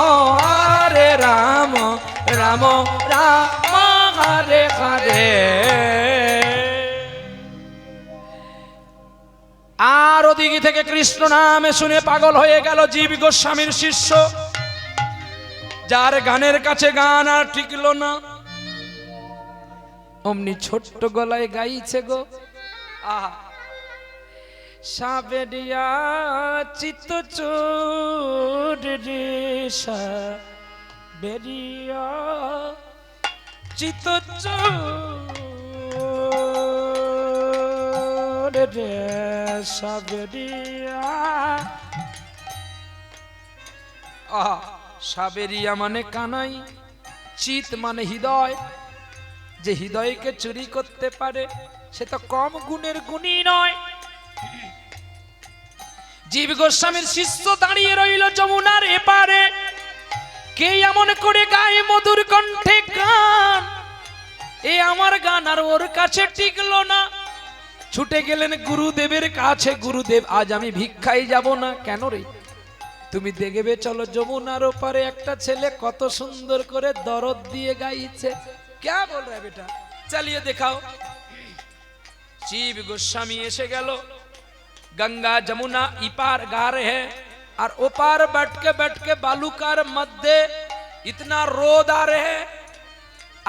রাম রাম হরে হরে আর ওদিকে থেকে কৃষ্ণ নামে শুনে পাগল হয়ে গেল জীব গোস্বামীর শিষ্য যার গানের কাছে গান আর টিকল না অমনি ছোট্ট গলায় গাইছে গো আহা সাবেরিয়া চিত্ত চোর রে সাবেরিয়া চিত্ত চোর রে সাবেরিয়া আহা সাবেরিয়া মানে কানাই চিত মানে হৃদয় যে হৃদয়কে চুরি করতে পারে সে তো কম গুণের গুণী নয় জীব গোস্বামীর শিষ্য দাঁড়িয়ে রইল যমুনার এপারে। কে এমন করে গায়ে মধুর কণ্ঠে গান, এ আমার গান আর ওর কাছে টিকলো না। ছুটে গেলেন গুরুদেবের কাছে। গুরুদেব, আজ আমি ভিক্ষায় যাব না। কেন রে? তুমি দেখবে চলো যমুনার ওপারে একটা ছেলে কত সুন্দর করে দরদ দিয়ে গাইছে। क्या बोल रहा है बेटा, चलिए दिखाओ। जीव गोस्वामी एसे गेलो, गंगा जमुना इपार गा रहे हैं और ओपार बैठ के बालूकार मध्य इतना रोद आ रहे हैं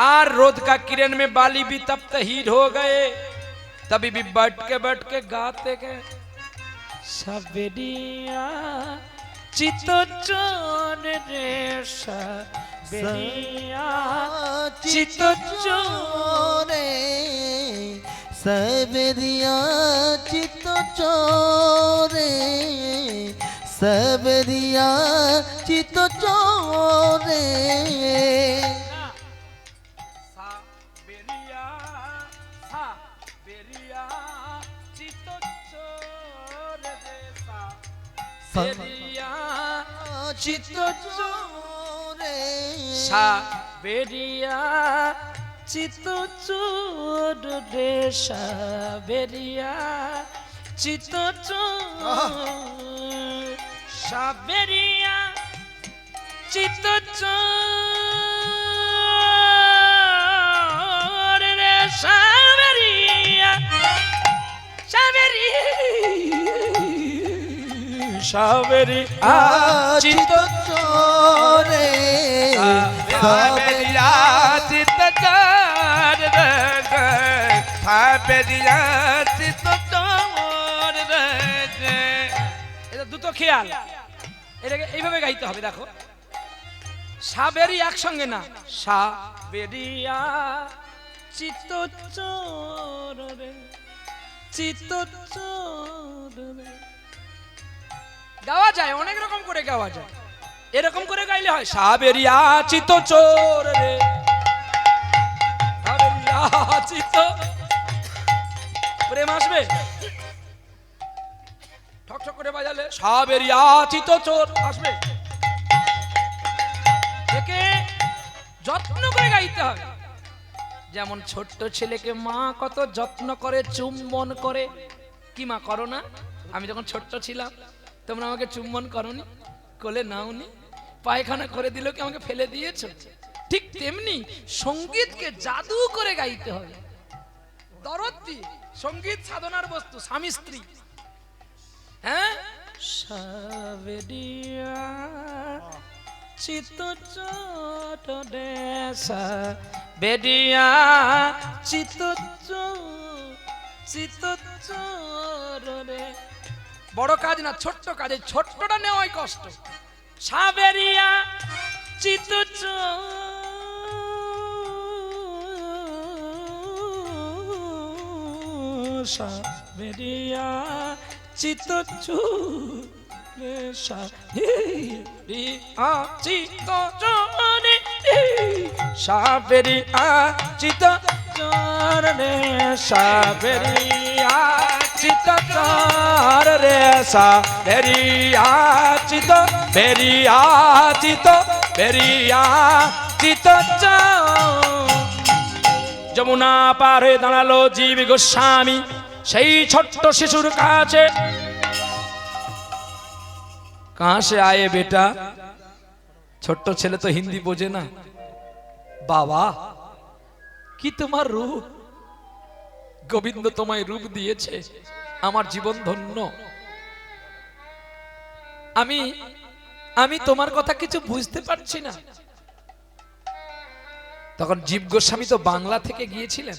और रोद का किरण में बाली भी तप्त हीट हो गए। तभी भी बैठ के गाते गए, सबेरिया चितो चोर रे सबेरिया चितो चोरे सबरिया चित चोरे सबरिया चित चोरे चितो चोरे साबेरिया चितो चोर रे साबेरिया चितो चोर साबेरिया चितो चोर रे साबेरिया साबेरिया साबेरिया चितो चोरे सबेरिया चित चोर रे सबेरिया चित चोर रे। এটা দুটো খেয়াল, এটাকে এইভাবে গাইতে হবে। দেখো, সাবেরি একসঙ্গে না, সাবেরিয়া চিত্ত চোর রে চিত্ত চোর রে। গাওয়া যায়, অনেক রকম করে গাওয়া যায়। এরকম করে গাইলে হয়, সাবেরিয়া চিত্ত চোর রে সাবেরিয়া চিত্ত। প্রেম আসবে, ঠক ঠক করে বাজালে সাবেরিয়া চিত্ত চোর আসবে। একে যত্ন করে গাইতে হবে। যেমন ছোট্ট ছেলেকে মা কত যত্ন করে, চুম্বন করে। কি মা করো না? আমি যখন ছোট্ট ছিলাম তোমরা আমাকে চুম্বন করনি, কোলে নাওনি, পায়খানা করে দিল কি আমাকে ফেলে দিয়েছো? ঠিক তেমনি সঙ্গীতকে জাদু করে গাইতে হবে, দরদ দিয়ে। সঙ্গীত সাধনার বস্তু, স্বামী স্ত্রী। হ্যাঁ, সাবেরিয়া চিত্ত চোট রে সাবেরিয়া চিত্ত চোর রে। বড় কাজ না, ছোট্ট কাজে ছোট্টটা নেওয়াই কষ্ট। সাবেরিয়া চিত্ত চোর সাবেরিয়া চিত্ত চোর রে সাবেরিয়া চিত্ত চোর রে সাবেরিয়া চিত্ত চোর রে সাবেরিয়া চিত্ত চোর রে সাবেরিয়া চিত্ত বেরিয়া চিত্ত বেরিয়া চিত্ত চোর। যমুনা পার হয়ে দাঁড়ালো জীব গোস্বামী সেই ছোট্ট শিশুর কাছে। कहां से आए बेटा? ছোট্ট ছেলে তো হিন্দি বোঝে না। বাবা, কি তোমার রূপ! গোবিন্দ তোমায় রূপ দিয়েছে, আমার জীবন ধন্য। আমি তোমার কথা কিছু বুঝতে পারছি না। তখন জীব গোস্বামী তো বাংলা থেকে গিয়েছিলেন,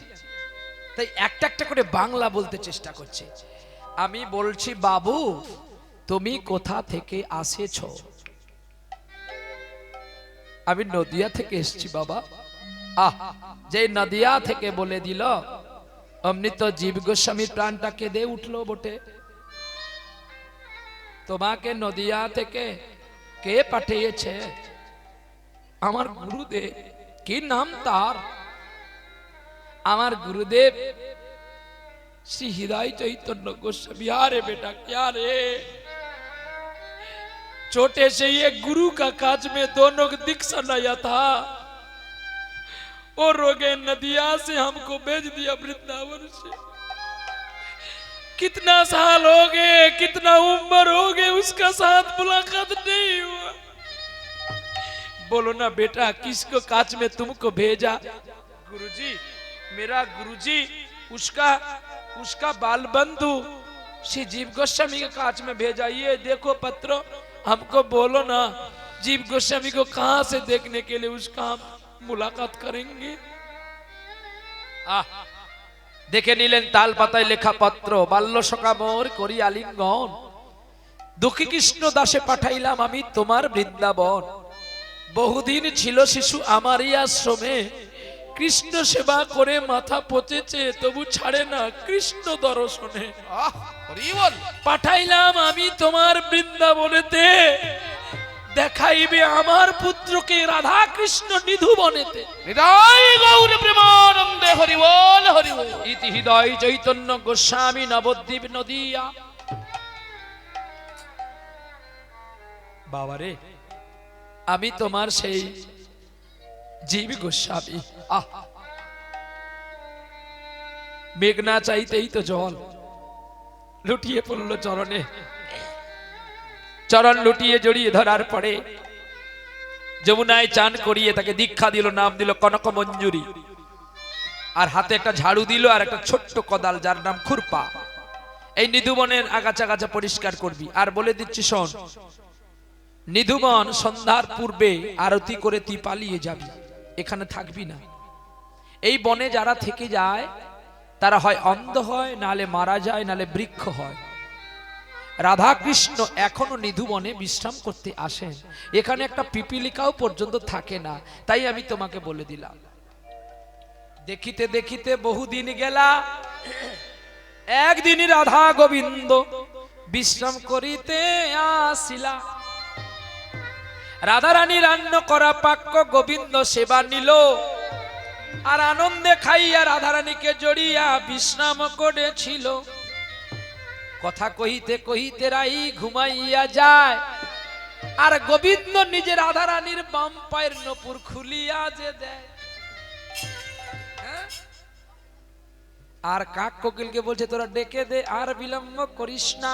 তাই একটা একটা করে বাংলা বলতে চেষ্টা করছে। আমি বলছি, বাবু তুমি কোথা থেকে আসেছো? আমি নদিয়া থেকে এসেছি বাবা। আহ, যে নদিয়া থেকে বলে দিল অমনি তো জীব গোস্বামীর প্রাণটা কেঁদে উঠলো বটে। তোমাকে নদিয়া থেকে কে পাঠিয়েছে? আমার গুরুদেব। কি নাম তার? আমার গুরুদেব শ্রী হৃদয় চৈতন্য গোস্বামী। আরে বেটা, क्या रे? छोटे से ही एक गुरु का काज में दोनों को दीक्षा नया था और रोगे नदिया से हमको भेज दिया वृंदावन से। कितना साल हो गए, कितना उम्र हो गए, उसका साथ मुलाकात नहीं हुआ। बोलो ना बेटा, किसको काज में तुमको भेजा? गुरुजी, मेरा गुरुजी उसका बाल बंधु श्री जीव गोस्वामी के काज में भेजा। ये देखो पत्र, हमको बोलो ना जीव गोस्वामी को कहां से देखने के लिए उसका हम मुलाकात करेंगे। দেখে নিলেন তাল পাতায় লেখা পত্র, বাল্য সখা মোর করি আলিঙ্গন, দুঃখী কৃষ্ণ দাসে পাঠাইলাম আমি তোমার বৃন্দাবন। বহুদিন ছিল শিশু আমারই আশ্রমে, কৃষ্ণ সেবা করে মাথা পচেছে তবু ছাড়ে না কৃষ্ণ দর্শনে। পাঠাইলাম আমি তোমার বৃন্দাবনেতে, দেখাইবে আমার পুত্রকে রাধা কৃষ্ণ নিধু বনেতে। হৃদয় গৌর প্রেমানন্দে হরি বল হরি বল। ইতি হৃদয় চৈতন্য গোস্বামী নবদ্বীপ নদিয়া। বাবারে, আমি তোমার সেই জীব গোস্বামী। মেঘনা চাইতেই তো জল লুটিয়ে পড়লো চরণে। চরণ লুটিয়ে জড়িয়ে ধরার পরে যমুনায় চান করিয়ে তাকে দীক্ষা দিল, নাম দিল কনক মঞ্জুরি। আর হাতে একটা ঝাড়ু দিল আর একটা ছোট্ট কোদাল, যার নাম খুরপা। এই নিধুবনের আগাছা আগাছা পরিষ্কার করবি। আর বলে দিচ্ছি শোন, নিধুবন সন্ধ্যার পূর্বে আরতি করে তুই পালিয়ে যাবি, এখানে থাকবি না। এই বনে যারা থেকে যায় তারা হয় অন্ধ হয়, নালে মারা যায়, নালে বৃক্ষ হয়। রাধা কৃষ্ণ এখনো নিধুবনে বিশ্রাম করতে আসেন, এখানে একটা পিপিলিকাও পর্যন্ত থাকে না। তাই আমি তোমাকে বলে দিলাম। দেখিতে দেখিতে বহুদিন গেলা, একদিনই রাধা গোবিন্দ বিশ্রাম করিতে আসিলা। রাধা রানী রান্ন করা পাক্য গোবিন্দ সেবা নিল, আর আনন্দে খাইয়া রাধা রানীকে জড়িয়া বিশ্রাম করেছিল। কথা কহিতে কহিতে রাই ঘুমাইয়া যায়, আর গোবিন্দ নিজে রাধা রানীর বাম পায়ের নপুর খুলিয়া যে দেয়। আর কাক কোকিলকে বলছে তোরা ডেকে দে, আর বিলম্ব করিস না।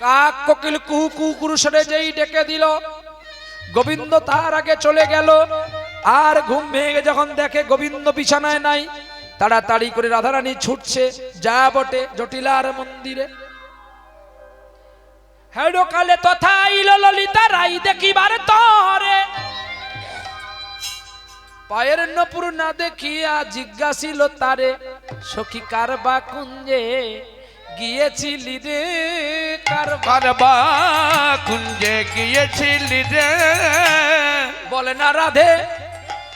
কাক কোকিল কুহু কুহু কুরুষরে যেই ডেকে দিল, গোবিন্দ তার আগে চলে গেল। আর ঘুম ভেঙে যখন দেখে গোবিন্দ বিছানায় নাই, তাড়াতাড়ি করে রাধারানী ছুটছে যা বটে জটিলার মন্দিরে। হেডো কালে তথা ইল ললিতা রাই দেখিবার তরে, পায়ের নপুর না দেখিয়া জিজ্ঞাসিল তারে, সখী কারবা কুঞ্জে গিয়েছিলি রে, কারবা কুঞ্জে গিয়েছিলি রে। বলে না রাধে,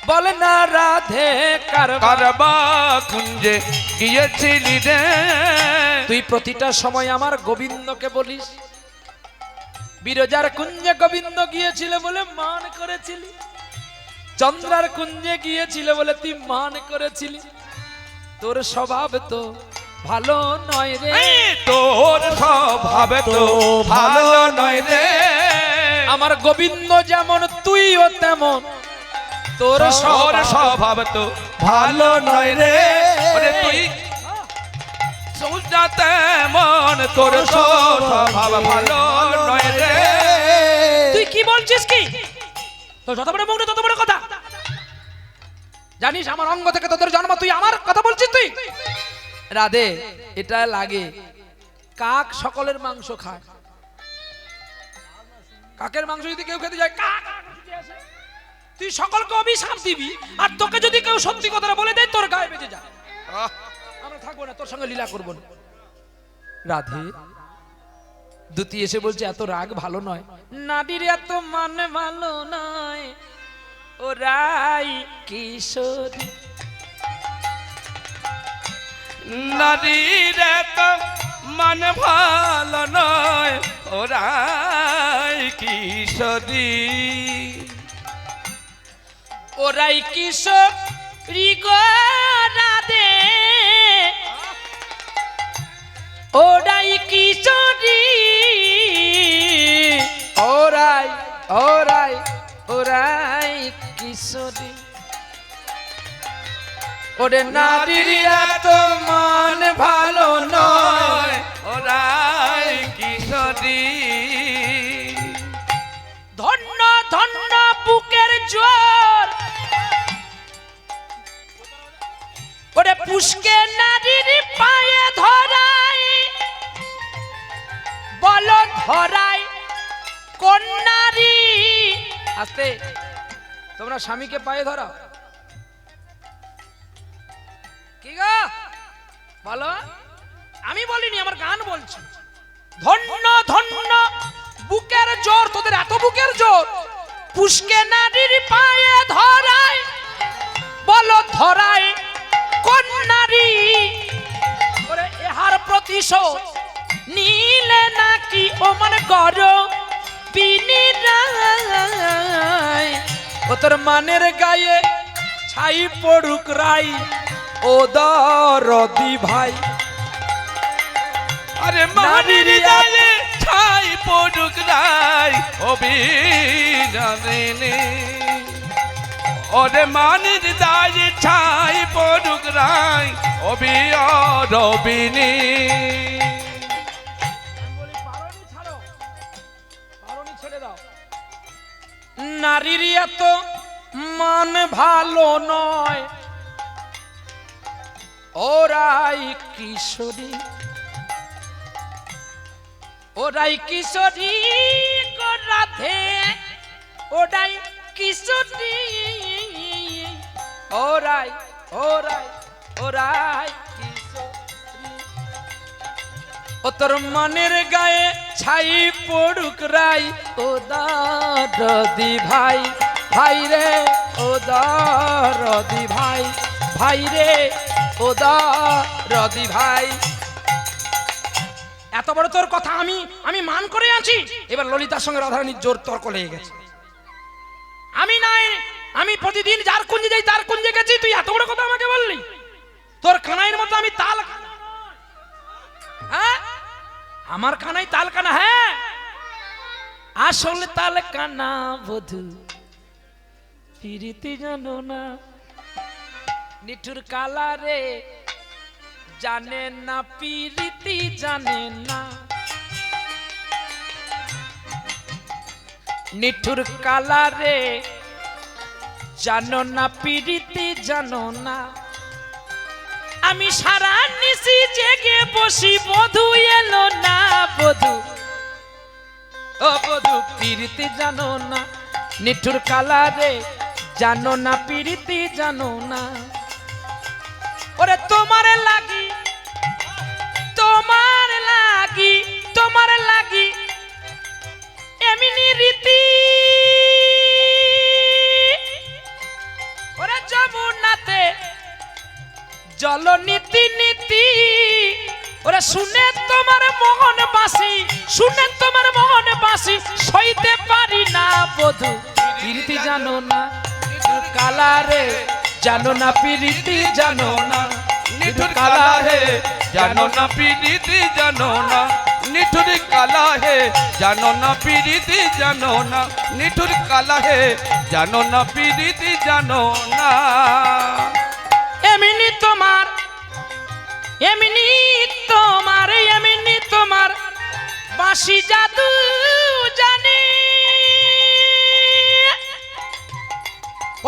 বলে না রাধে, কারবা কুঞ্জে গিয়েছিলি রে। তুই প্রতিটা সময় আমার গোবিন্দকে বলিস। বিরজার কুঞ্জে গোবিন্দ গিয়েছিল বলে মান করেছিলি, চন্দ্রার কুঞ্জে গিয়েছিল বলে তুই মান করেছিলি। তোর স্বভাব তো ভালো নয় রে, তোর স্বভাব তো ভালো নয় রে। আমার গোবিন্দ যেমন তুইও তেমন, তোর স্বভাব তো ভালো নয় রে। তুই সুজাতে মন, তোর স্বভাব ভালো নয় রে। তুই কি বলছিস? কি তোর যত বড় মুখ তত বড় কথা। জানিস আমার অঙ্গ থেকে তোদের জন্ম, তুই আমার কথা বলছিস তুই? রাধে, এটা লাগে। কাক সকলের মাংস খায়, কাকের মাংস যদি কেউ খেতে যায়, কাক তুই সকলকে অভিশাপ দিবি, আর তোকে যদি কেউ সত্যি কথাটা বলে দেয় তোর গায়ে বেঁচে যায়। আমরা থাকবো না, তোর সঙ্গে লীলা করবো না। রাধে, দুতি এসে বলছে এত রাগ ভালো নয়, নারীর এত মান ভালো নয়, ও রাই কিশোরী। নারীর এত মান ভালো নয়, ও রাই কিশোরী। ও রাই কিশোরী গো রাধে, ও রাই কিশোরী, ও ওরে নারীর এত মান ভালো নয়, ওরাই কিশোরী। ধন্য ধন্য বুকের জোর, ওরে পুষ্কে নারীর পায়ে ধরাই, বল ধরাই কোন নারী। আস্তে, তোমরা স্বামীকে পায়ে ধরাও কি গো বলো? আমি বলিনি, আমার গান বলছি। ধন্য ধন্য বুকের জোর, তোদের এত বুকের জোর, পুষ্কে নারীর পায়ে ধরাই, বলো ধরাই কোন নারী। ওরে এহার প্রতিশোধ নীলে নাকি ও মন করো বিনিরাই। ও তোর মানের গায়ে ছাই পড়ুক রাই, ও দরদি ভাই। আরে মানির গায়ে ছাই পড়ুক রাই, অভিরানে। ওরে মানির গায়ে ছাই পড়ুক রাই, অভিরবিনী। নারীর এত মান ভালো নয়, ওরাই কিশোরী, ওরাই কিশোরী গো রাধে, ওরাই কিশোরী, ওরাই ওরাই ওরাই কিশোরী। ও তোর মনের গায়ে ছাই পড়ুক রাই, ও দরদি ভাই, ভাই রে ও দরদি ভাই, ভাই রে ও দরদি ভাই। এত বড় তোর কথা আমি মান করে আছি। এবার ললিতার সঙ্গে রাধারানীর জোর তর্ক লেগে গেছে। আমি নাই, আমি প্রতিদিন যার কুঞ্জে যাই, তার কুঞ্জে গেছি, তুই এত বড় কথা আমাকে বললি? তোর কানাইয়ের মতো আমি তাল, হ্যাঁ আমার কানাই তাল কানা, হ্যাঁ আসলে তাল কানা বধু, প্রীতি জানো না, নিঠুর কালা রে জানে না, প্রীতি জানে না, নিঠুর কালা রে জানো না, প্রীতি জানো না। আমি সারা নিশি জেগে বসি, বধু এলো না, বধু ও বধু প্রীতি জানো না, নিঠুর কালা রে জানো না, প্রীতি জানো না। ওরে তোমার লাগি, তোমার লাগি, তোমার লাগি এমনি রীতি, ওরে যমুনাতে জল নীতি নীতি। ওরে শুনে তোমার মোহন বাসি, শুনে তোমার মোহন বাসি, সইতে পারি না বধু প্রীতি জানো না, নিঠুর কালা রে জানো না, প্রীতি জানো না, নিঠুর কালা হে জানো না, প্রীতি জানো না, নিঠুর কালা হে জানো না, প্রীতি জানো না, নিঠুর কালা হে জানো না, প্রীতি জানো না। এমনি তোমার, এমনি তোমার, এমনি তোমার বাঁশি জাদু জানে,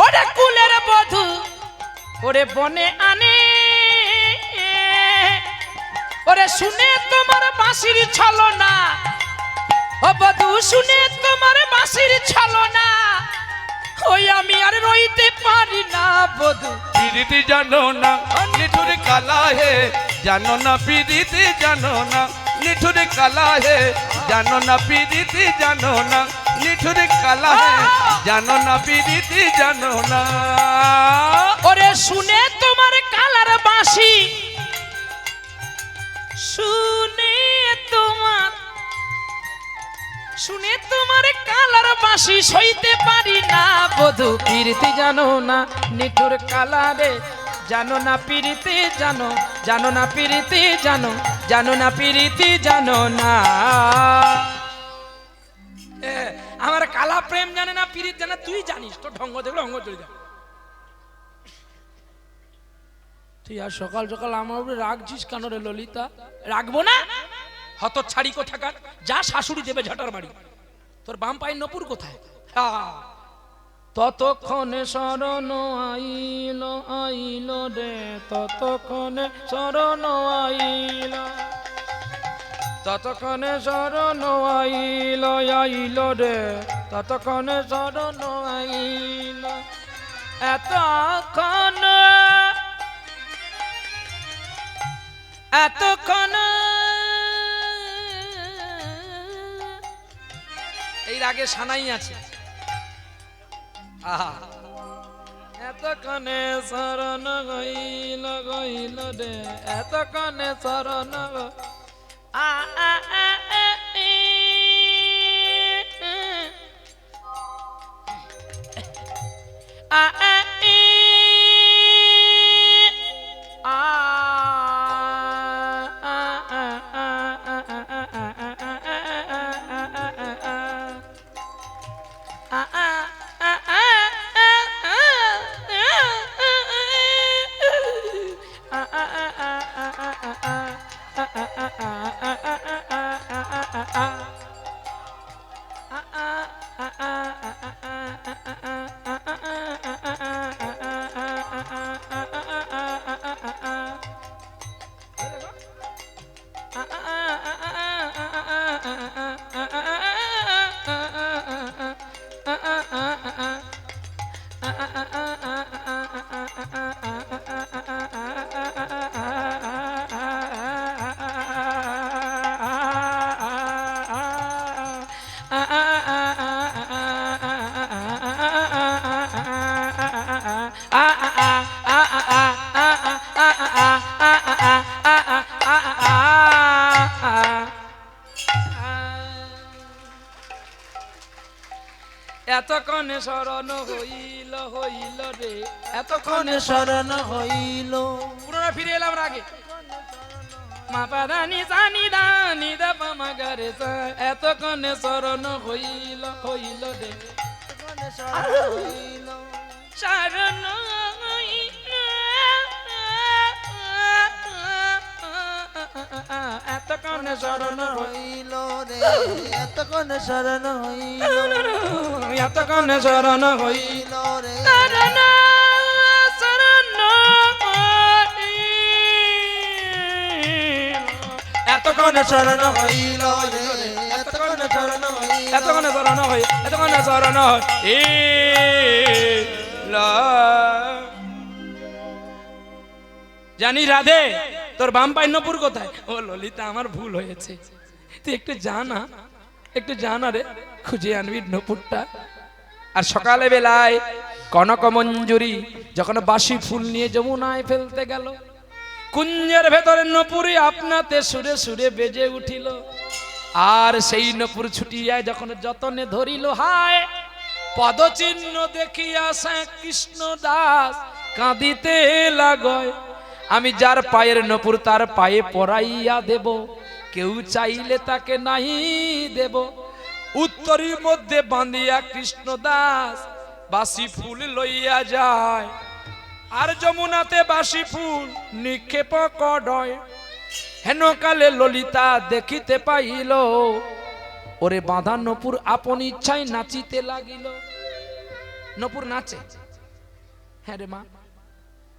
ওরে কুলের বধূ ওরে বনে আনে, ওরে শুনে তোমার বাঁশির ছলনা, ও বধূ শুনে তোমার বাঁশির ছলনা, ওই আমি আর রইতে পারি না বধূ প্রীতি জানো না, নিঠুর কালা হে জানো না, প্রীতি জানো না, নিঠুর কালা হে জানো না, প্রীতি জানো না, নিঠুর কালা হে জানো না, প্রীতি জানো না। ওরে শুনে তোমার কালার বাঁশি, শুনে তোমার, শুনে তোমার কালার বাঁশি, সইতে পারি না বধূ প্রীতি জানো না, নিঠুর কালারে জানো না, প্রীতি জানো, জানো না প্রীতি জানো, জানো না প্রীতি জানো না। আমার কালা প্রেম জানে না, প্রীতি জানে, তুই জানিস, তোর ঢঙ্গ দেখলো অঙ্গ চলে যাবে। তুই আর সকাল সকাল আমার উপরে রাগছিস কেন রে ললিতা? রাখবো না, হত ছাড়ি কোথাকার, যা শাশুড়ি দেবে ঝাটার বাড়ি। তোর বাম পায়ের নপুর কোথায়? ততক্ষণে শরণ আইল আইল রে, ততক্ষণে শরণ আইল, ততক্ষণে শরণ আইল আইল রে, ততক্ষণে শরণ আইল। এতক্ষণ এতক্ষণ এই রাগে সানাই আছে। আহা, এতক্ষণে শরণ গইল গইল রে, এতক্ষণে শরণ আ আ আ আ ই আ আ ই আ এতক্ষণে শরণ হইল হইল রে, এতক্ষণে শরণ হইল। পুনরায় ফিরে এলাম রাগে। মা পাদানি সানি দানি দা মা গরে সা, এতক্ষণে শরণ হইল হইল রে, হইল শরণ এতক্ষণে শরণ হইল রে, এতক্ষণে শরণ হইল, এতক্ষণে শরণ হইল হইল রে, শরণ শরণ এতক্ষণে শরণ হইল রে, এতক্ষণে শরণ হইল, এতক্ষণে শরণ হই, এতক্ষণে শরণ হই জানি রাধে তোর বাম পায়ের নপুর কোথায়? ও ললিতা, আমার ভুল হয়েছে, তুই একটু জানা, একটু জানা রে, খুঁজে আনবি নপুরটা। আর সকালে বেলায় কনক মঞ্জুরি যখন বাসি ফুল নিয়ে যমুনায় ফেলতে গেল, কুঞ্জের ভেতরে নপুরি আপনাতে সুরে সুরে বেজে উঠিল। আর সেই নপুর ছুটিয়ায় যখন যতনে ধরিল, হায় পদচিহ্ন দেখিয়া সে কৃষ্ণ দাস কাঁদিতে লাগয়। আমি যার পায়ের নপুর তার পায়ে পরাইয়া দেব, কেউ চাইলে তাকে নাই দেব। উত্তরীর মধ্যে বাঁধিয়া কৃষ্ণ দাস বাসি ফুল লইয়া যায়, আর যমুনাতে বাসি ফুল নিক্ষেপ কডয়। হেন কালে ললিতা দেখিতে পাইল, ওরে বাঁধা নপুর আপন ইচ্ছায় নাচিতে লাগিল। নপুর নাচে, হ্যাঁ রে মা,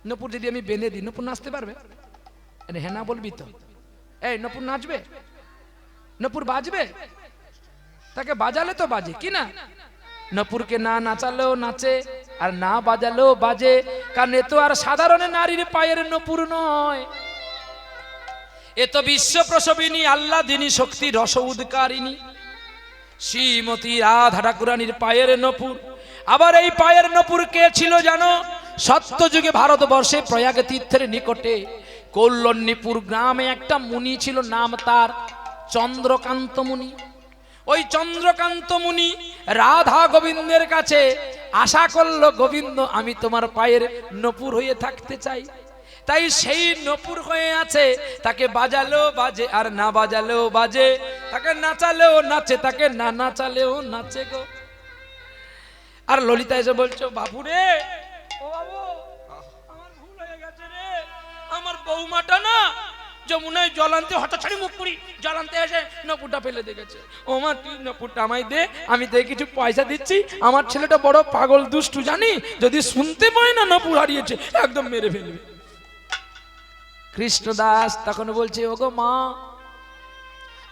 নপুর যদি আমি বেঁধে দিই নপুর নাচতে পারবে? হ্যাঁ না বলবি তো? এই নপুর নাচবে? নপুর বাজবে? তাকে বাজালে তো বাজে কি না? নপুরকে না নাচালেও নাচে, আর না বাজালেও বাজে, কারণ এ তো আর সাধারণ নারীর পায়ের নপুর নয়, এ তো বিশ্ব প্রসবিনী আল্লাদিনী শক্তি রস উদ্কারিণী শ্রীমতী রাধা ঠাকুরানীর পায়ের নপুর। আবার এই পায়ের নপুর কে ছিল জানো? সত্যযুগে ভারতবর্ষে প্রয়াগ তীর্থের নিকটে কল্যাণীপুর গ্রামে একটা মুনি ছিল, নাম তার চন্দ্রকান্ত মুনি। ওই চন্দ্রকান্ত মুনি রাধা গোবিন্দের কাছে আশা করলো, গোবিন্দ আমি তোমার পায়ের নপুর হয়ে থাকতে চাই। তাই সেই নপুর হয়ে আছে, তাকে বাজালেও বাজে আর না বাজালেও বাজে, তাকে নাচালেও নাচে, তাকে না নাচালেও নাচে গো। আর ললিতা এসে বলছো, বাবু রে, ও বাবু আমার ভুল হয়ে গেছে রে, বৌমাটা না যমুনায় জল আনতে হঠাৎ ছাড়ি মুখ পুরি জল আনতে এসে নপুরটা ফেলে দেখেছে। ও মা তুই নপুরটা আমায় দে, আমি তোকে কিছু পয়সা দিচ্ছি। আমার ছেলেটা বড় পাগল দুষ্টু জানি, যদি শুনতে পায় না নপুর হারিয়েছে একদম মেরে ফেলবে। কৃষ্ণদাস তখন বলছে, ওগো মা,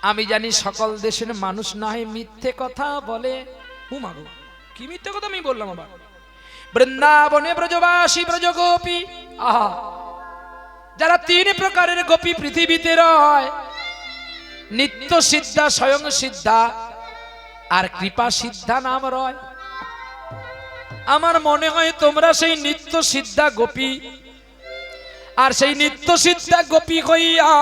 আমি জানি সকল দেশের মানুষ নয় মিথ্যে কথা বলে। ও মা গো, কি মিথ্যে কথা আমি বললাম আবার? বৃন্দাবনে ব্রজবাসী ব্রজ গোপী, আহা, যারা 3 প্রকারের গোপী পৃথিবীতে রয়, নিত্য সিদ্ধা, স্বয়ং সিদ্ধা আর কৃপা সিদ্ধা নাম রয়। আমার মনে হয় তোমরা সেই নিত্য সিদ্ধা গোপী, আর সেই নিত্য সিদ্ধা গোপী হইয়া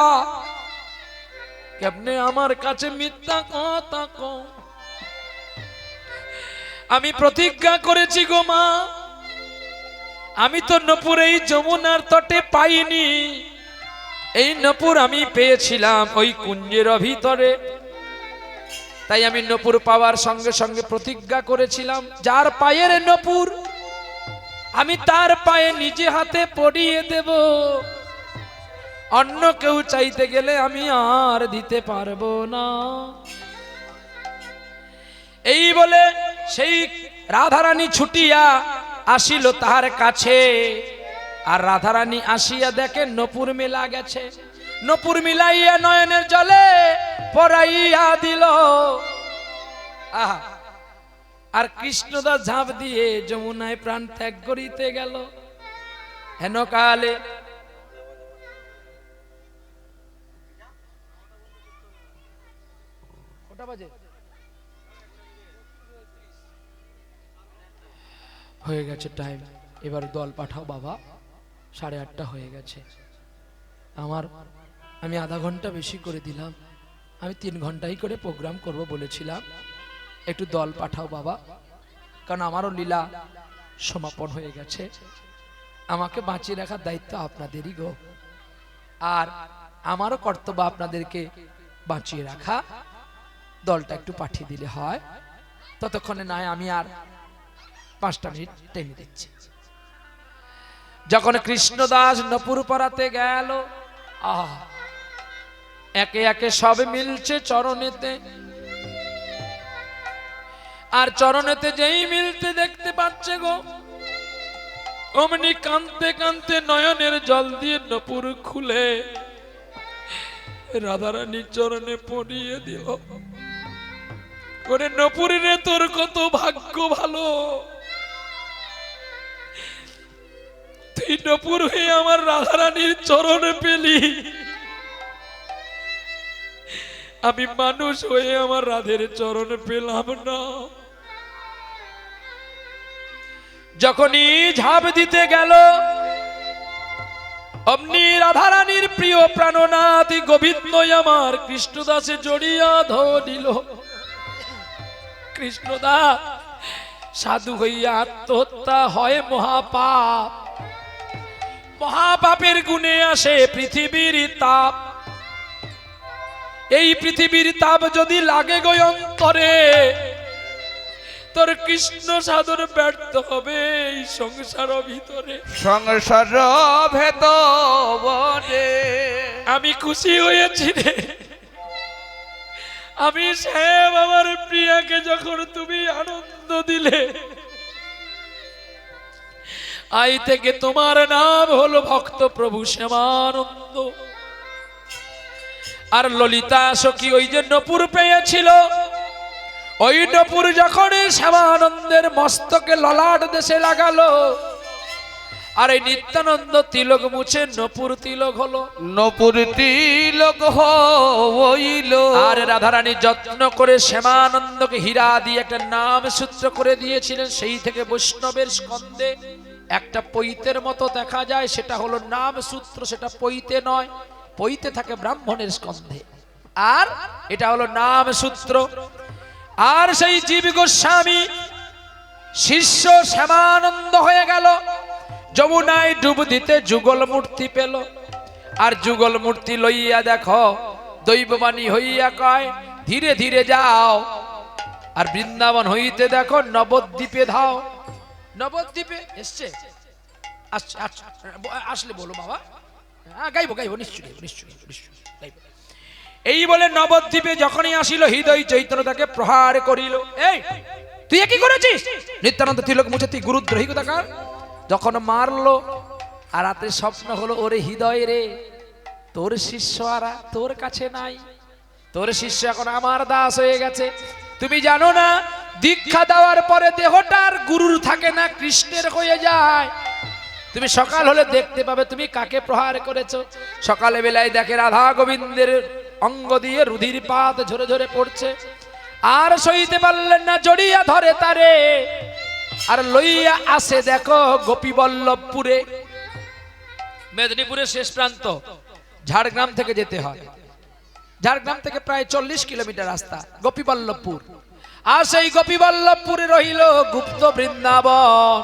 কেমনে আমার কাছে মিথ্যা কথা কও? আমি প্রতিজ্ঞা করেছি গো মা, আমি তো নপুর এই যমুনার তটে পাইনি, এই নপুর আমি পেয়েছিলাম ওই কুঞ্জের ভিতরে। তাই আমি নপুর পাওয়ার সঙ্গে সঙ্গে প্রতিজ্ঞা করেছিলাম, যার পায়ের নপুর আমি তার পায়ে নিজে হাতে পরিয়ে দেব, অন্য কেউ চাইতে গেলে আমি আর দিতে পারবো না। এই বলে সেই রাধারানী ছুটিয়া আসিল তাহার কাছে, আর রাধারানী আসিয়া দেখে নপুর মেলা গেছে। নপুর মিলাইয়া নয়নের জলে পরাইয়া দিল। আহা, আর কৃষ্ণদাস ঝাঁপ দিয়ে যমুনায় প্রাণ ত্যাগ করিতে গেল। হেন কালে কটা বাজে? হয়ে গেছে টাইম, এবার দল পাঠাও বাবা, 8:30 হয়ে গেছে। আমি আধা ঘন্টা বেশি করে দিলাম, আমি 3 ঘন্টাই করে প্রোগ্রাম করব বলেছিলাম। একটু দল পাঠাও বাবা, কারণ আমারও লীলা সমাপন হয়ে গেছে। আমাকে বাঁচিয়ে রাখার দায়িত্ব আপনাদেরই গো, আর আমারও কর্তব্য আপনাদেরকে বাঁচিয়ে রাখা। দলটা একটু পাঠিয়ে দিলে হয়, ততক্ষণে নয় আমি আর 5টা মিনিট টেনে দিচ্ছি। যখন কৃষ্ণদাস নপুর পরাতে গেল, আহ, একে একে সব মিলছে চরণেতে, আর চরণেতে যেই মিলতে দেখতে পাচ্ছে গো, অমনি কাঁদতে কাঁদতে নয়নের জল দিয়ে নপুর খুলে রাধারানীর চরণে পড়িয়ে দিল। করে নপুর রে, তোর কত ভাগ্য ভালো, তুই নপুর হয়ে আমার রাধারানীর চরণে পেলি, আমি মানুষ হয়ে আমার রাধের চরণে পেলাম না। যখনই ঝাঁপ দিতে গেল, অমনি রাধারানীর প্রিয় প্রাণনাথ গোবিন্দ আমার কৃষ্ণদাসে জড়িয়া ধরিল। কৃষ্ণদাস সাধু হইয়া আত্মহত্যা হয় মহাপাপ, মহাপাপের গুণে আসে পৃথিবীর তাপ। এই পৃথিবীর তাপ যদি লাগে গো অন্তরে, তোর কৃষ্ণ সাধন ব্যর্থ হবে এই সংসার ভিতরে। সংসার ভেতরে আমি খুশি হয়েছি রে, আমি শ্যাম আমার প্রিয়াকে যখন তুমি আনন্দ দিলে, আই থেকে তোমার নাম হলো ভক্ত প্রভু শ্যামানন্দ। আর ললিতা সখী ওই যে নপুর পেয়েছিল, ওই নপুর যখন শ্যামানন্দের মস্তকে ললাট দেশে লাগালো, আর এই নিত্যানন্দ তিলক মুছে নপুর তিলক হলো। নপুর তিলক হইল। আর রাধারানী যত্ন করে শ্যামানন্দকে হীরা দিয়ে একটা নাম সূত্র করে দিয়েছিলেন। সেই থেকে বৈষ্ণবের স্কন্ধে একটা পৈতের মতো দেখা যায়, সেটা হলো নাম সূত্র, সেটা পৈতে নয়, পৈতে থাকে ব্রাহ্মণের স্কন্ধে, আর এটা হলো নাম সূত্র। আর সেই জীব গোস্বামী শিষ্য শ্যামানন্দ হয়ে গেল, যমুনায় ডুব দিতে যুগল মূর্তি পেল। আর যুগল মূর্তি লইয়া দেখো দৈববাণী হইয়া কয়, ধীরে ধীরে যাও, আর বৃন্দাবন হইতে দেখো নবদ্বীপে ধাও। নবদ্বীপে এসছে, আসলে বলো বাবা। গাইবো গাইবো নিশ্চয়ই গাইবো, নিশ্চয়ই নিশ্চয়ই গাইবো। এই বলে নবদ্বীপে যখনই আসিল হৃদয় চৈতন্য তাকে প্রহার করিল। এই তুই কি করেছিস? নিত্যানন্দ তিলক মুছে তুই গুরুদ্রোহী কোথাকার। যখন মারলো আর রাতে স্বপ্ন হলো, ওরে হৃদয় রে, তোর শিষ্য আর তোর কাছে নাই, তোর শিষ্য এখন আমার দাস হয়ে গেছে। তুমি জানো না দীক্ষা দেওয়ার পরে দেহটা আর গুরুর থাকে না, কৃষ্ণের হয়ে যায়। তুমি সকাল হলে দেখতে পাবে তুমি কাকে প্রহার করেছো। সকালে বেলায় দেখে রাধা গোবিন্দের অঙ্গ দিয়ে রুধির পাত ঝরে ঝরে পড়ছে, আর সইতে পারলেন না, জড়িয়া ধরে তারে আর লইয়া আসে দেখো গোপীবল্লভপুরে। মেদিনীপুরের শেষ প্রান্ত, ঝাড়গ্রাম থেকে যেতে হয়, ঝাড়গ্রাম থেকে প্রায় 40 কিলোমিটার রাস্তা গোপীবল্লভপুর। আর সেই গোপীবল্লভপুরে রহিল গুপ্ত বৃন্দাবন,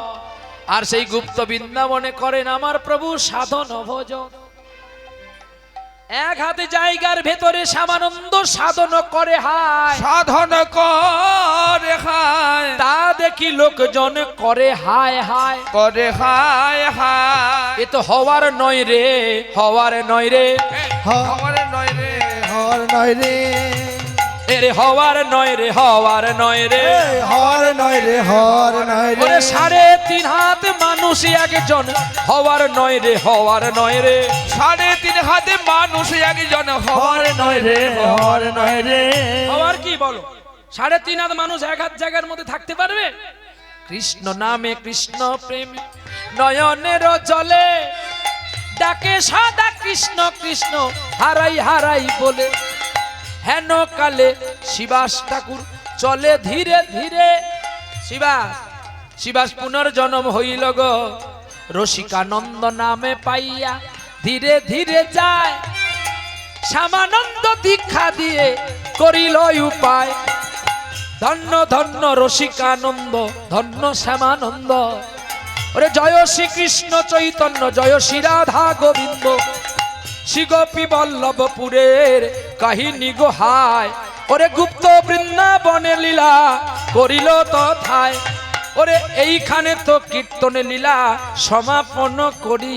আর সেই গুপ্ত বৃন্দাবনে করেন আমার প্রভু সাধন ভোজন। এক হাতে জায়গার ভেতরে শ্যামানন্দ সাধন করে হায়, সাধন করে হায়, তা দেখি লোকজন করে হায় হায়, করে হায় হায়। এ তো হওয়ার নয় রে, হওয়ার নয় রে, হওয়ার নয় রে, হর নয় রে, এরে হওয়ার নয় রে, হওয়ার নয় রে। হর নয় রে, হর নয় রে, ওরে 3.5 হাত মানুষ একজন, হওয়ার নয় রে, হওয়ার নয় রে। 3.5 হাতে মানুষ একজন, হর নয় রে, হর নয় রে। হওয়ার কি বলো? 3.5 হাত মানুষ এক হাত জায়গার মধ্যে থাকতে পারবে? কৃষ্ণ নামে কৃষ্ণ প্রেম নয়নের জলে ডাকে সদা কৃষ্ণ কৃষ্ণ হারাই হারাই বলে। হেন কালে শিবাস ঠাকুর চলে ধীরে ধীরে। শিবাস পুনর্জন্ম হইল গো, রসিকানন্দ নামে পাইয়া ধীরে ধীরে যায়। শ্যামানন্দ দীক্ষা দিয়ে করিল উপায়, ধন্য ধন্য রসিকানন্দ, ধন্য শ্যামানন্দ। ওরে জয় শ্রীকৃষ্ণ চৈতন্য, জয় শ্রী রাধা গোবিন্দ। শ্রী গোপী বল্লভপুরের কাহিনী গোহায়, ওরে গুপ্ত বৃন্দাবনে লীলা করিল তথায়। ওরে এইখানে তো কীর্তনে লীলা সমাপন করি।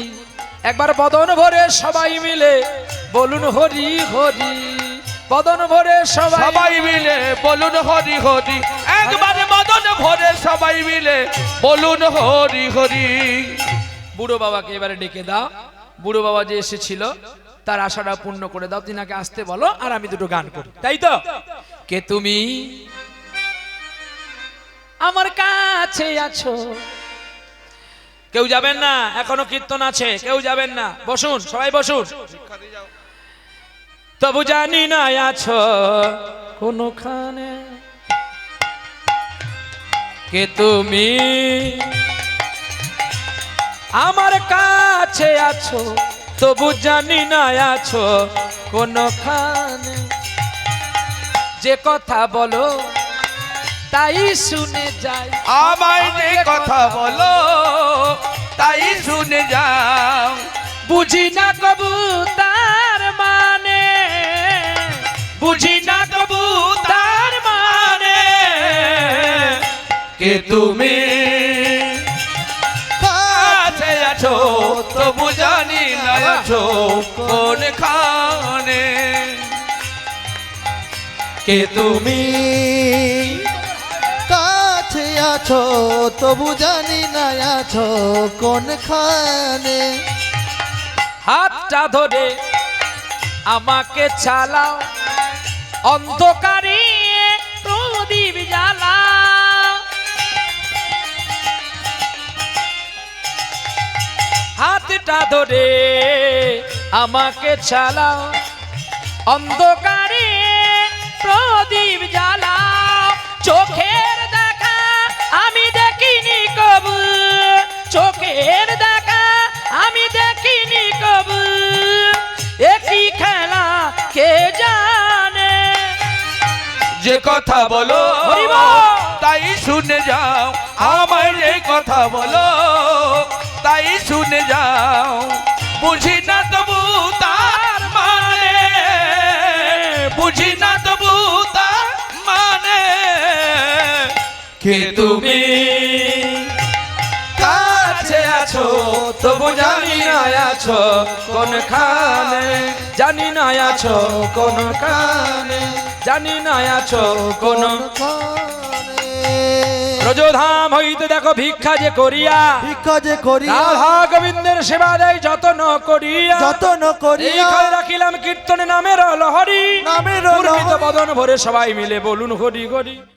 একবার বদন ভরে সবাই মিলে বলুন হরি হরি, বদন ভরে সবাই মিলে বলুন হরি হরি। একবারে মদন ভরে সবাই মিলে বলুন হরি হরি। বুড়ো বাবাকে এবারে ডেকে দাও, বুড়ো বাবা যে এসেছিল তার আশাটা পূর্ণ করে দাও, তিনাকে আসতে বলো, আর আমি দুটো গান করি, তাই তো? কে তুমি আমার কাছে আছো। কেউ যাবেন না, এখনো কীর্তন আছে, কেউ যাবেন না, বসুন, সবাই বসুন। তবু জানি না আছো কোনখানে, কে তুমি আমার কাছে আছো, তবু জানি না আছো কোনখানে। যে কথা বলো তাই শুনে যাই, আমায় যে কথা বলো তাই শুনে যাও। বুঝি না কবু তার মানে, বুঝি না কবু তার মানে। কে তুমি কাছে আছো, তবু জানি না আছো কোনখানে। কে তুমি কাছে আছো, তবু জানি না আছো কোনখানে। হাতটা ধরে আমাকে চালাও, অন্ধকারে প্রদীপ জ্বালাও। হাতটা ধরে আমাকে চালাও, অন্ধকারে প্রদীপ জ্বালাও। চোখের দেখা আমি দেখিনি কবু, চোখের দেখা আমি দেখিনি কবু। একই খেলা কে জানে। যে কথা বলো তাই শুনে যাও, আমায় যে কথা বলো তাই শুনে যাও। বুঝি না তবু তার মানে, বুঝি না তবু তার মানে। কে তুমি কাছে কাছে আছো তবু জানি না আছো কোনখানে, জানি না আছো কোনখানে, জানি না আছো কোন ব্রজধাম হইতে দেখো ভিক্ষা যে করিয়া, ভিক্ষা যে করিয়া রাধা গোবিন্দের সেবা দেয় যতন করিয়া, যতন করিয়া এইখানে রাখিলাম কীর্তনে নামের লহরী, নামের পূর্বিত বদন ভরে সবাই মিলে বলুন হরি হরি।